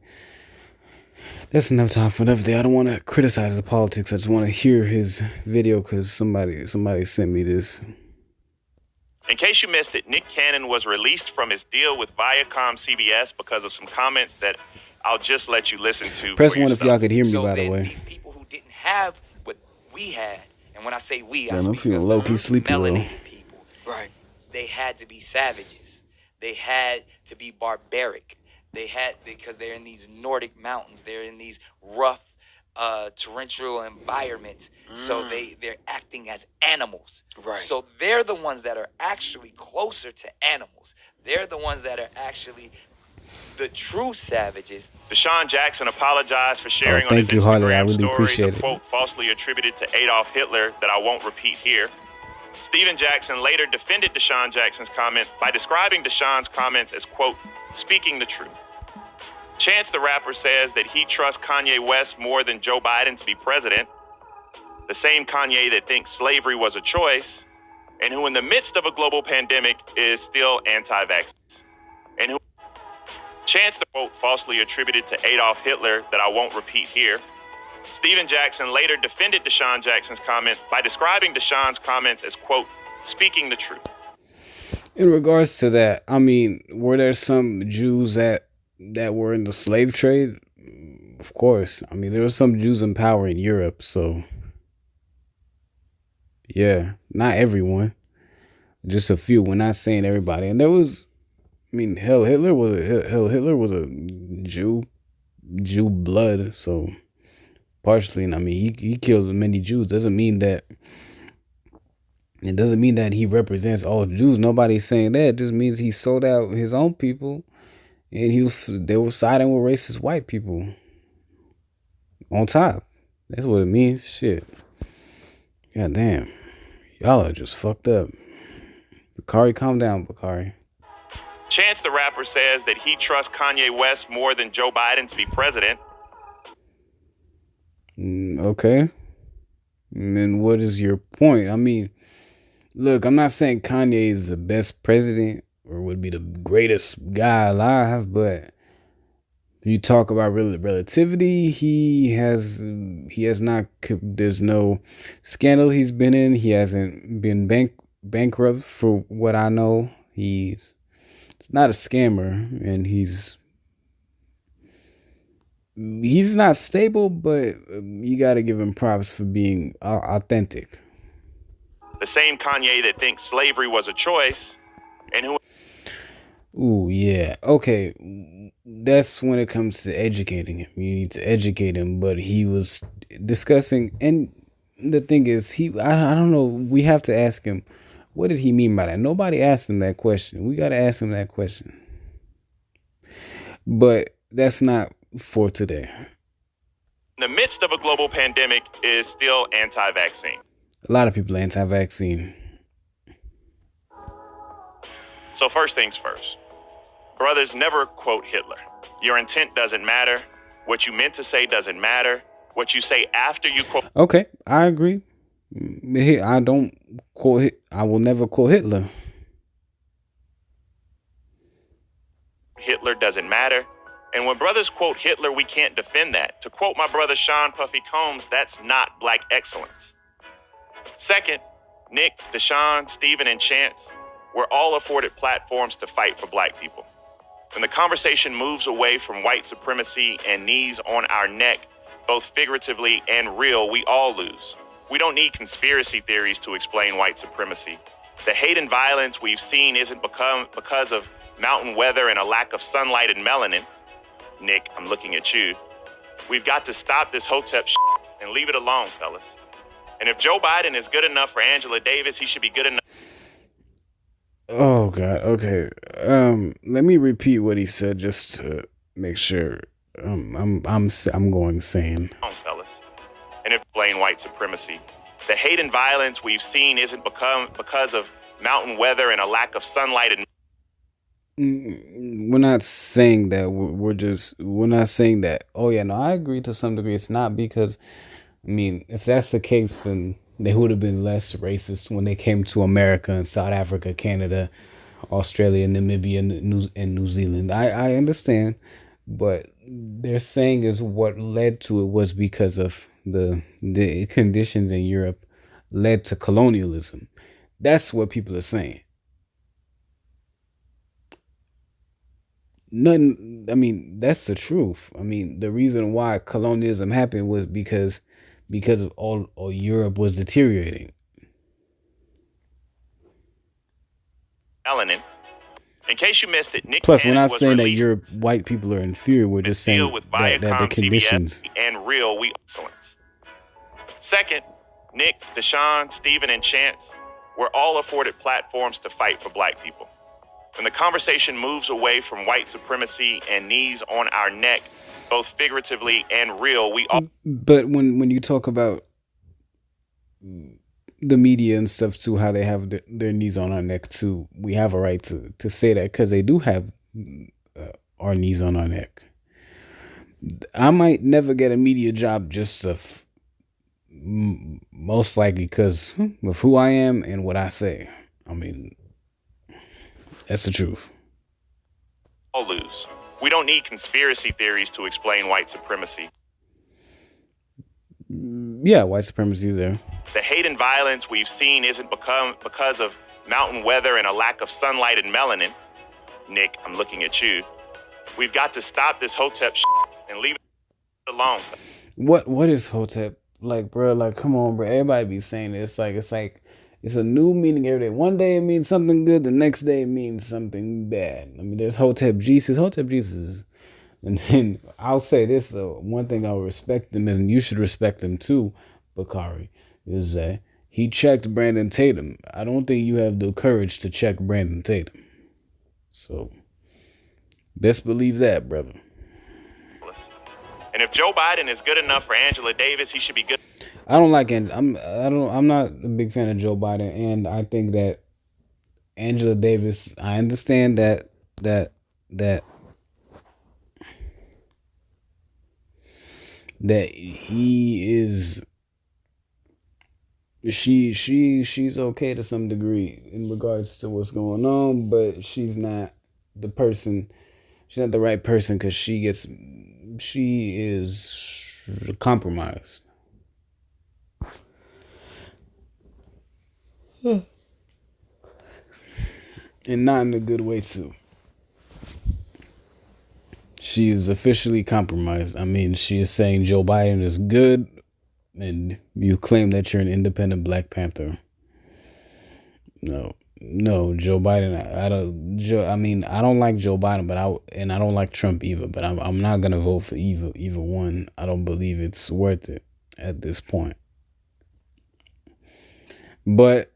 that's enough time for another day. I don't want to criticize his politics. I just want to hear his video because somebody sent me this. In case you missed it, Nick Cannon was released from his deal with Viacom CBS because of some comments that I'll just let you listen to. Press one if y'all could hear me, So by the then way. these people who didn't have what we had, and when I say we, I Damn, I'm speak feeling of low-key sleepy, though. melanated people. Right. They had to be savages. They had to be barbaric. Because they're in these Nordic mountains. They're in these rough, torrential environments. So they're acting as animals. Right. So they're the ones that are actually closer to animals. They're the ones that are actually the true savages. Deshaun Jackson apologized for sharing on thank his you, Harley. I Instagram really stories appreciate a it. quote falsely attributed to Adolf Hitler that I won't repeat here. Stephen Jackson later defended Deshaun Jackson's comment by describing Deshaun's comments as, quote, speaking the truth. Chance the Rapper says that he trusts Kanye West more than Joe Biden to be president. The same Kanye that thinks slavery was a choice and who in the midst of a global pandemic is still anti-vaxxers. And who Chance the quote falsely attributed to Adolf Hitler that I won't repeat here. Stephen Jackson later defended Deshaun Jackson's comment by describing Deshaun's comments as, quote, speaking the truth. In regards to that, I mean, were there some Jews that were in the slave trade? Of course. I mean, there were some Jews in power in Europe, so yeah, not everyone, just a few. We're not saying everybody. And there was, I mean, Hitler was a Jew blood, so partially. And I mean, he killed many Jews. It doesn't mean that he represents all Jews. Nobody's saying that. It just means he sold out his own people, and they were siding with racist white people on top. That's what it means. Shit. God damn. Y'all are just fucked up. Bakari, calm down, Bakari. Chance the Rapper says that he trusts Kanye West more than Joe Biden to be president. Okay. And what is your point? I mean, look, I'm not saying Kanye is the best president or would be the greatest guy alive, but if you talk about relativity, he has not, there's no scandal he's been in. He hasn't been bankrupt for what I know. He's not a scammer, and he's not stable, but you got to give him props for being authentic. The same Kanye that thinks slavery was a choice and who... Ooh, yeah. Okay. That's when it comes to educating him. You need to educate him, but he was discussing, and the thing is, I don't know, we have to ask him, what did he mean by that? Nobody asked him that question. We got to ask him that question. But that's not for today. In the midst of a global pandemic is still anti-vaccine. A lot of people are anti-vaccine. So first things first. Brothers, never quote Hitler. Your intent doesn't matter. What you meant to say doesn't matter. What you say after you quote... Okay, I agree. I don't quote. I will never quote Hitler. Hitler doesn't matter. And when brothers quote Hitler, we can't defend that. To quote my brother Sean Puffy Combs, that's not black excellence. Second, Nick, Deshaun, Stephen, and Chance were all afforded platforms to fight for black people. When the conversation moves away from white supremacy and knees on our neck, both figuratively and real, we all lose. We don't need conspiracy theories to explain white supremacy. The hate and violence we've seen isn't because of mountain weather and a lack of sunlight and melanin. Nick, I'm looking at you. We've got to stop this hotep shit and leave it alone, fellas. And if Joe Biden is good enough for Angela Davis, he should be good enough. Oh God. Okay. Let me repeat what he said just to make sure. I'm going sane. Fellas. And if blame white supremacy, the hate and violence we've seen isn't because of mountain weather and a lack of sunlight and... we're not saying that. We're not saying that. Oh yeah, no, I agree to some degree. It's not because, I mean, if that's the case, then they would have been less racist when they came to America and South Africa, Canada, Australia, Namibia, and New Zealand. I understand, but they're saying is what led to it was because of the conditions in Europe led to colonialism. That's what people are saying. Nothing. I mean, that's the truth. I mean, the reason why colonialism happened was because of all Europe was deteriorating. Melanin. In case you missed it, Nick Plus, we're Cannon not was saying that released white people are inferior. We're this just deal saying with that the Viacom, conditions. CBS, and Real We Excellence. Second, Nick, Deshaun, Stephen, and Chance were all afforded platforms to fight for black people. When the conversation moves away from white supremacy and knees on our neck, both figuratively and real, we all. But when you talk about the media and stuff too, how they have their knees on our neck too, we have a right to say that because they do have our knees on our neck. I might never get a media job just of most likely because of who I am and what I say. I mean, that's the truth. All lose. We don't need conspiracy theories to explain white supremacy. Yeah, white supremacy is there. The hate and violence we've seen isn't because of mountain weather and a lack of sunlight and melanin. Nick, I'm looking at you. We've got to stop this Hotep and leave it alone. What is Hotep? Like, bro, like, come on, bro. Everybody be saying it. It's like it's a new meaning every day. One day it means something good, the next day it means something bad. I mean, there's Hotep Jesus. And then I'll say this though, one thing I'll respect him, and you should respect him too, Bakari, is that he checked Brandon Tatum. I don't think you have the courage to check Brandon Tatum. So best believe that, brother. And if Joe Biden is good enough for Angela Davis, he should be good. I'm not a big fan of Joe Biden, and I think that Angela Davis, I understand that he is she's okay to some degree in regards to what's going on, but she's not the right person because she is compromised. And not in a good way too. She's officially compromised. I mean, she is saying Joe Biden is good, and you claim that you're an independent Black Panther. No, Joe Biden. I don't like Joe Biden, but I don't like Trump either. But I'm not gonna vote for either one. I don't believe it's worth it at this point. But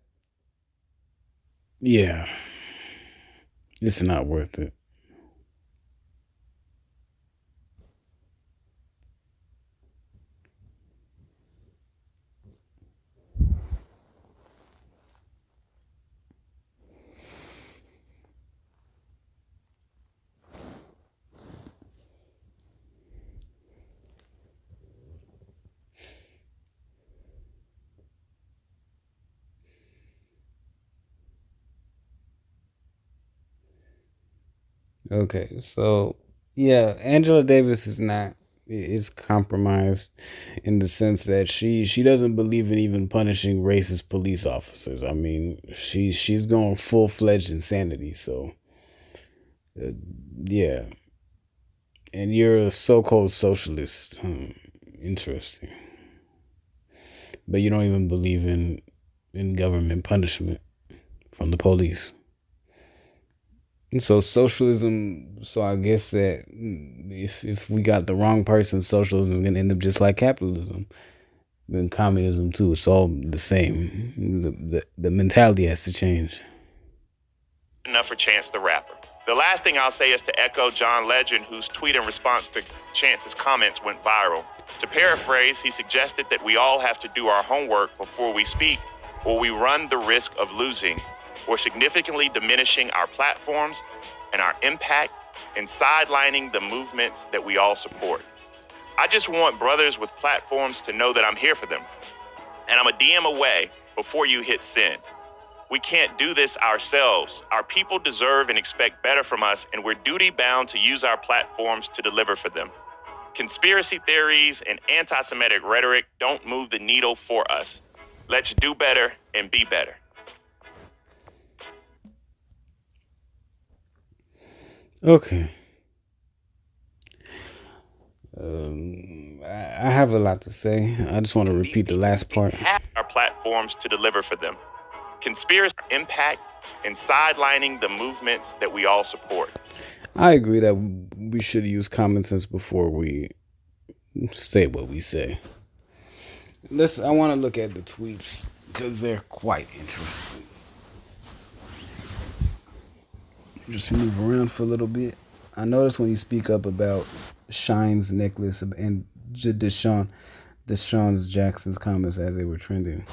yeah, it's not worth it. Okay, so yeah, Angela Davis is compromised in the sense that she doesn't believe in even punishing racist police officers. I mean, she's going full-fledged insanity. So yeah, and you're a so-called socialist. Interesting, but you don't even believe in government punishment from the police. And so socialism, so I guess that if we got the wrong person, socialism is going to end up just like capitalism and communism too. It's all the same. The mentality has to change. Enough for Chance the Rapper. The last thing I'll say is to echo John Legend, whose tweet in response to Chance's comments went viral. To paraphrase, he suggested that we all have to do our homework before we speak, or we run the risk of losing or significantly diminishing our platforms and our impact in sidelining the movements that we all support. I just want brothers with platforms to know that I'm here for them. And I'm a DM away before you hit send. We can't do this ourselves. Our people deserve and expect better from us, and we're duty bound to use our platforms to deliver for them. Conspiracy theories and anti-Semitic rhetoric don't move the needle for us. Let's do better and be better. Okay. I have a lot to say. I just want to repeat the last part. Have our platforms to deliver for them. Conspiracy impact and sidelining the movements that we all support. I agree that we should use common sense before we say what we say. I want to look at the tweets because they're quite interesting. Just move around for a little bit. I noticed when you speak up about Shine's necklace and Deshaun Jackson's comments as they were trending.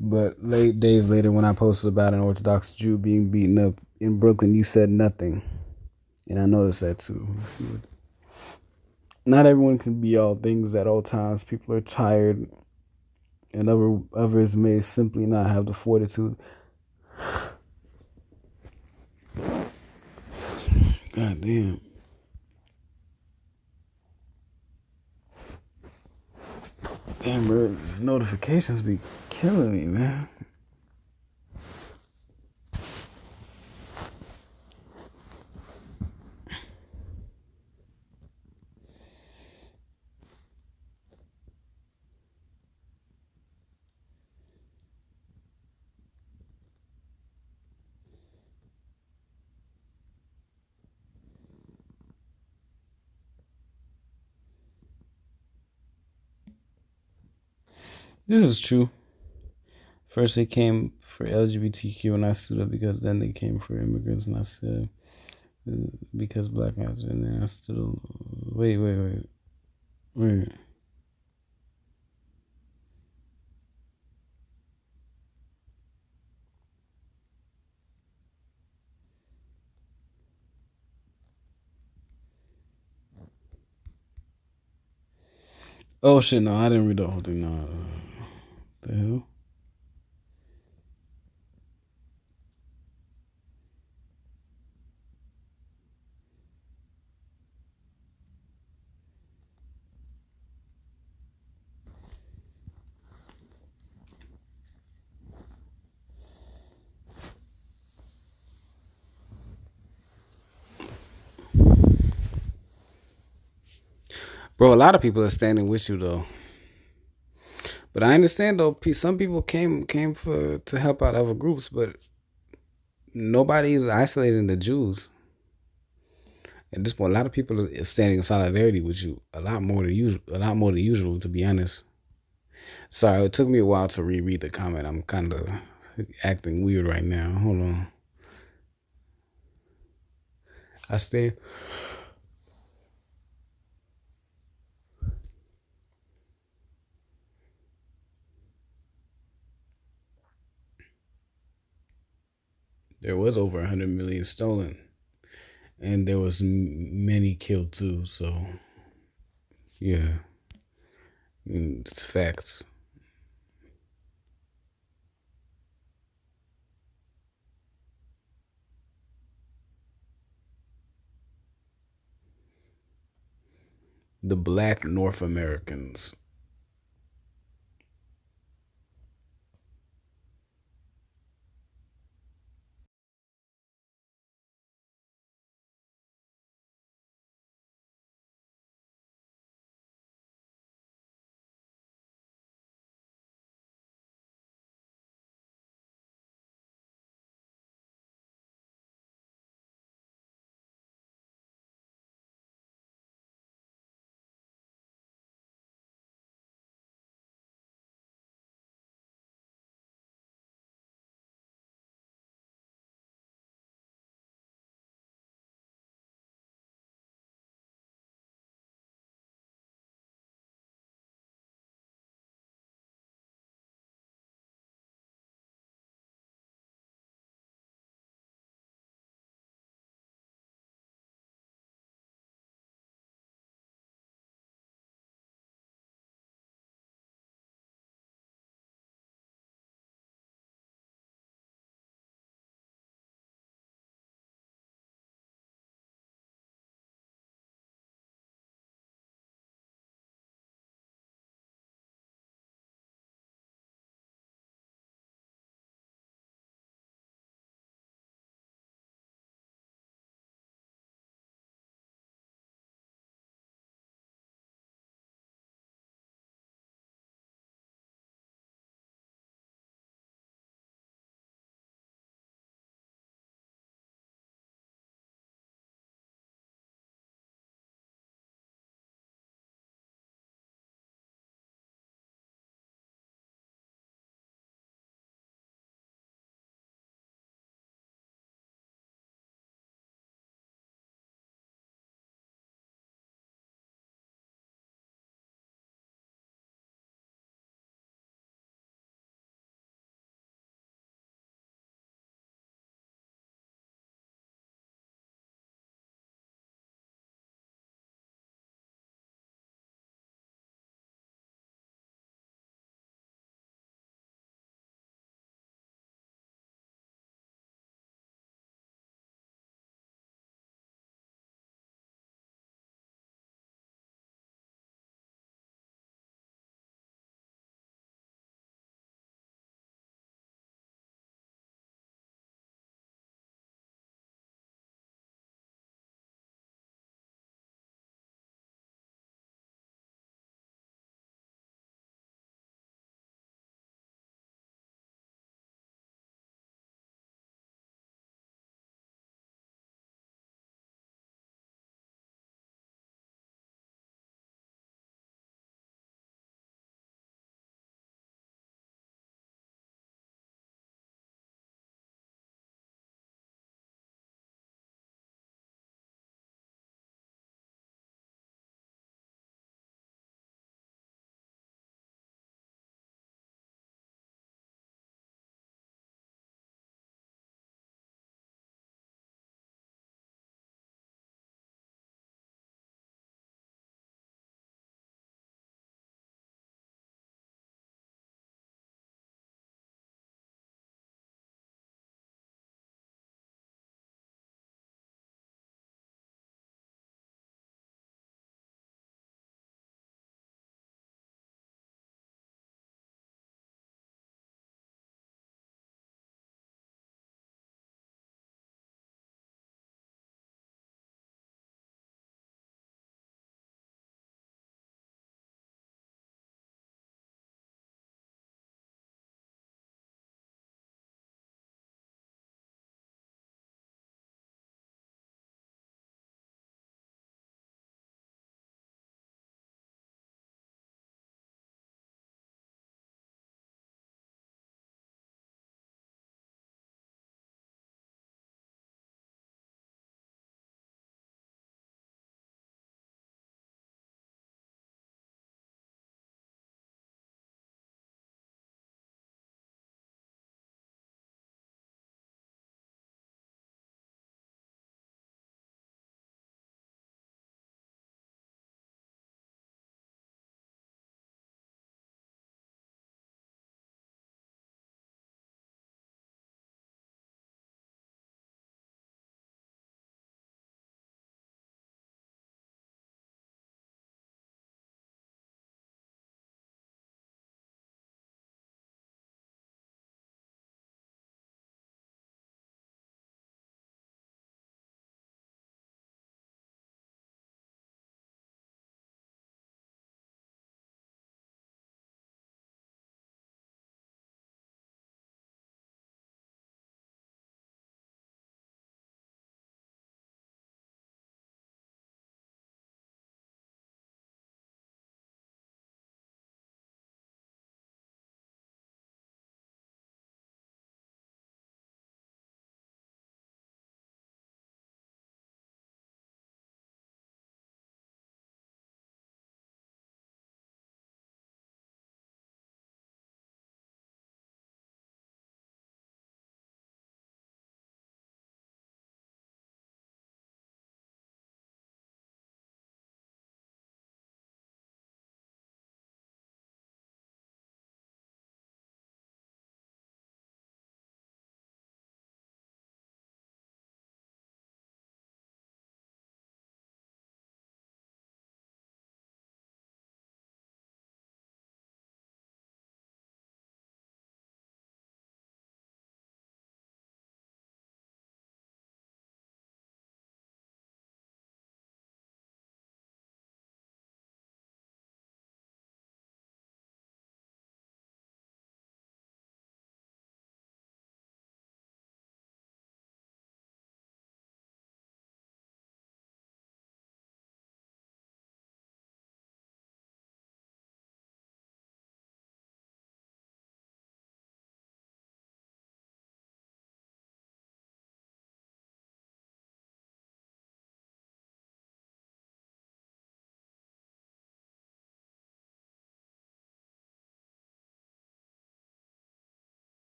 But days later, when I posted about an Orthodox Jew being beaten up in Brooklyn, you said nothing. And I noticed that too. Not everyone can be all things at all times. People are tired, and others may simply not have the fortitude. God damn. Damn, bro, these notifications be killing me, man. This is true. First they came for LGBTQ and I stood up because then they came for immigrants and I said because black guys and then I stood up. Wait. Oh shit, no, I didn't read the whole thing. No. The hell? Bro, a lot of people are standing with you though. But I understand though, some people came to help out other groups, but nobody is isolating the Jews. At this point, a lot of people are standing in solidarity with you, a lot more than usual, to be honest. Sorry, it took me a while to reread the comment. I'm kind of acting weird right now. Hold on. I stay. There was over 100 million stolen, and there was many killed too. So, yeah, it's facts. The Black North Americans.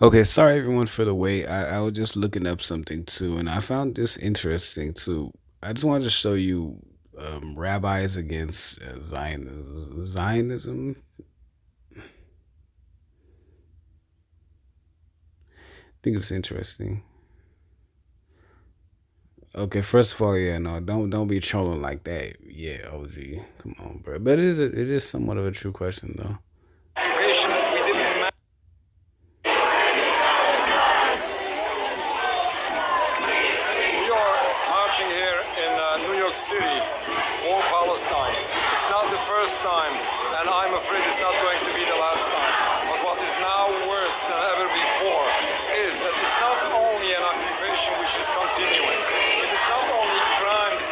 Okay, sorry everyone for the wait. I was just looking up something too, and I found this interesting too. I just wanted to show you rabbis against Zionism. I think it's interesting. Okay, first of all, yeah, no, don't be trolling like that. Yeah, OG, come on, bro. But it is somewhat of a true question though. We are marching here in New York City for Palestine. It's not the first time, and I'm afraid it's not going to be the last time. But what is now worse than ever before is that it's not only an occupation which is continuing, it is not only crimes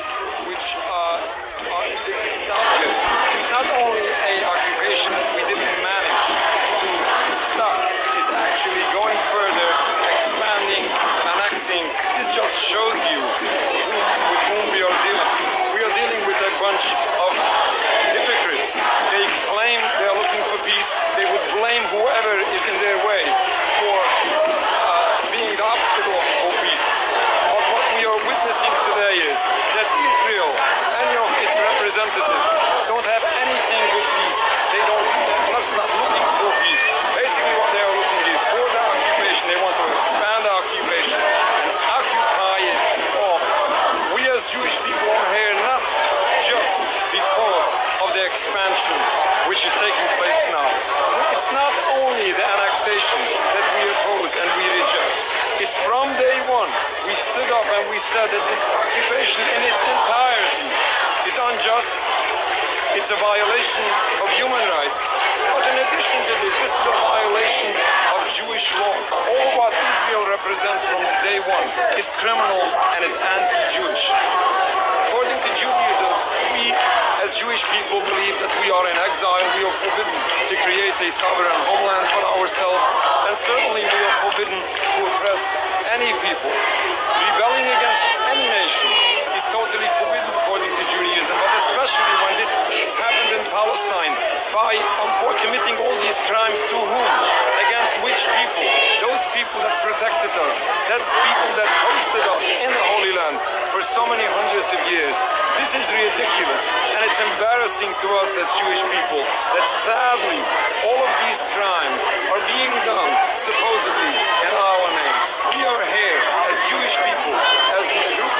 which stop it. It's not only a occupation that we didn't manage to stop, it's actually going further, expanding, annexing. This just shows you with whom we are dealing. We are dealing with a bunch of hypocrites. They claim they are looking for peace. They would blame whoever is in their way for being the obstacle for peace. But what we are witnessing today is that Israel, any of its representatives, don't have anything with peace. They're not looking for peace. Basically what they are looking is for the occupation. They want to expand the occupation and occupy it all. We as Jewish people are here not just because of the expansion which is taking place now. It's not only the annexation that we oppose and we reject. It's from day one we stood up and we said that this occupation in its entirety is unjust. It's a violation of human rights. But in addition to this is a violation of Jewish law. All what Israel represents from day one is criminal and is anti-Jewish. According to Judaism, we as Jewish people believe that we are in exile. We are forbidden to create a sovereign homeland for ourselves, and certainly we are forbidden to oppress any people. Rebelling against any nation is totally forbidden according to Judaism, but especially when this happened in Palestine for committing all these crimes to whom? Against which people? Those people that protected us, that people that hosted us in the Holy Land for so many hundreds of years. This is ridiculous, and it's embarrassing to us as Jewish people that sadly all of these crimes are being done supposedly in our name. We are here as Jewish people, as a group.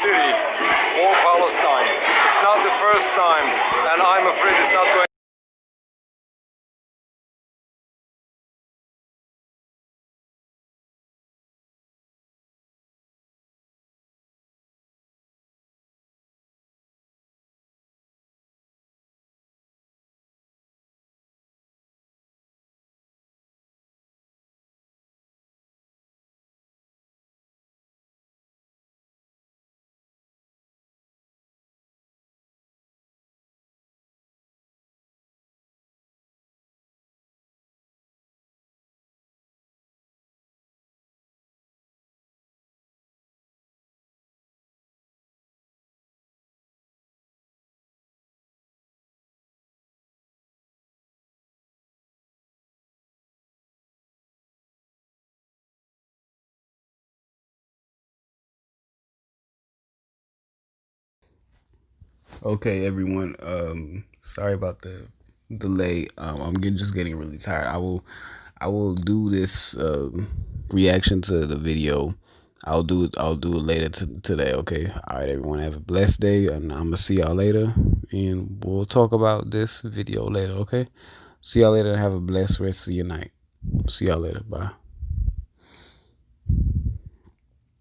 city for Palestine. It's not the first time, and I'm afraid it's not going. Okay, everyone. Sorry about the delay. I'm just getting really tired. I will do this reaction to the video. I'll do it later today. Okay. All right, everyone. Have a blessed day, and I'm gonna see y'all later, and we'll talk about this video later. Okay. See y'all later. And have a blessed rest of your night. See y'all later. Bye.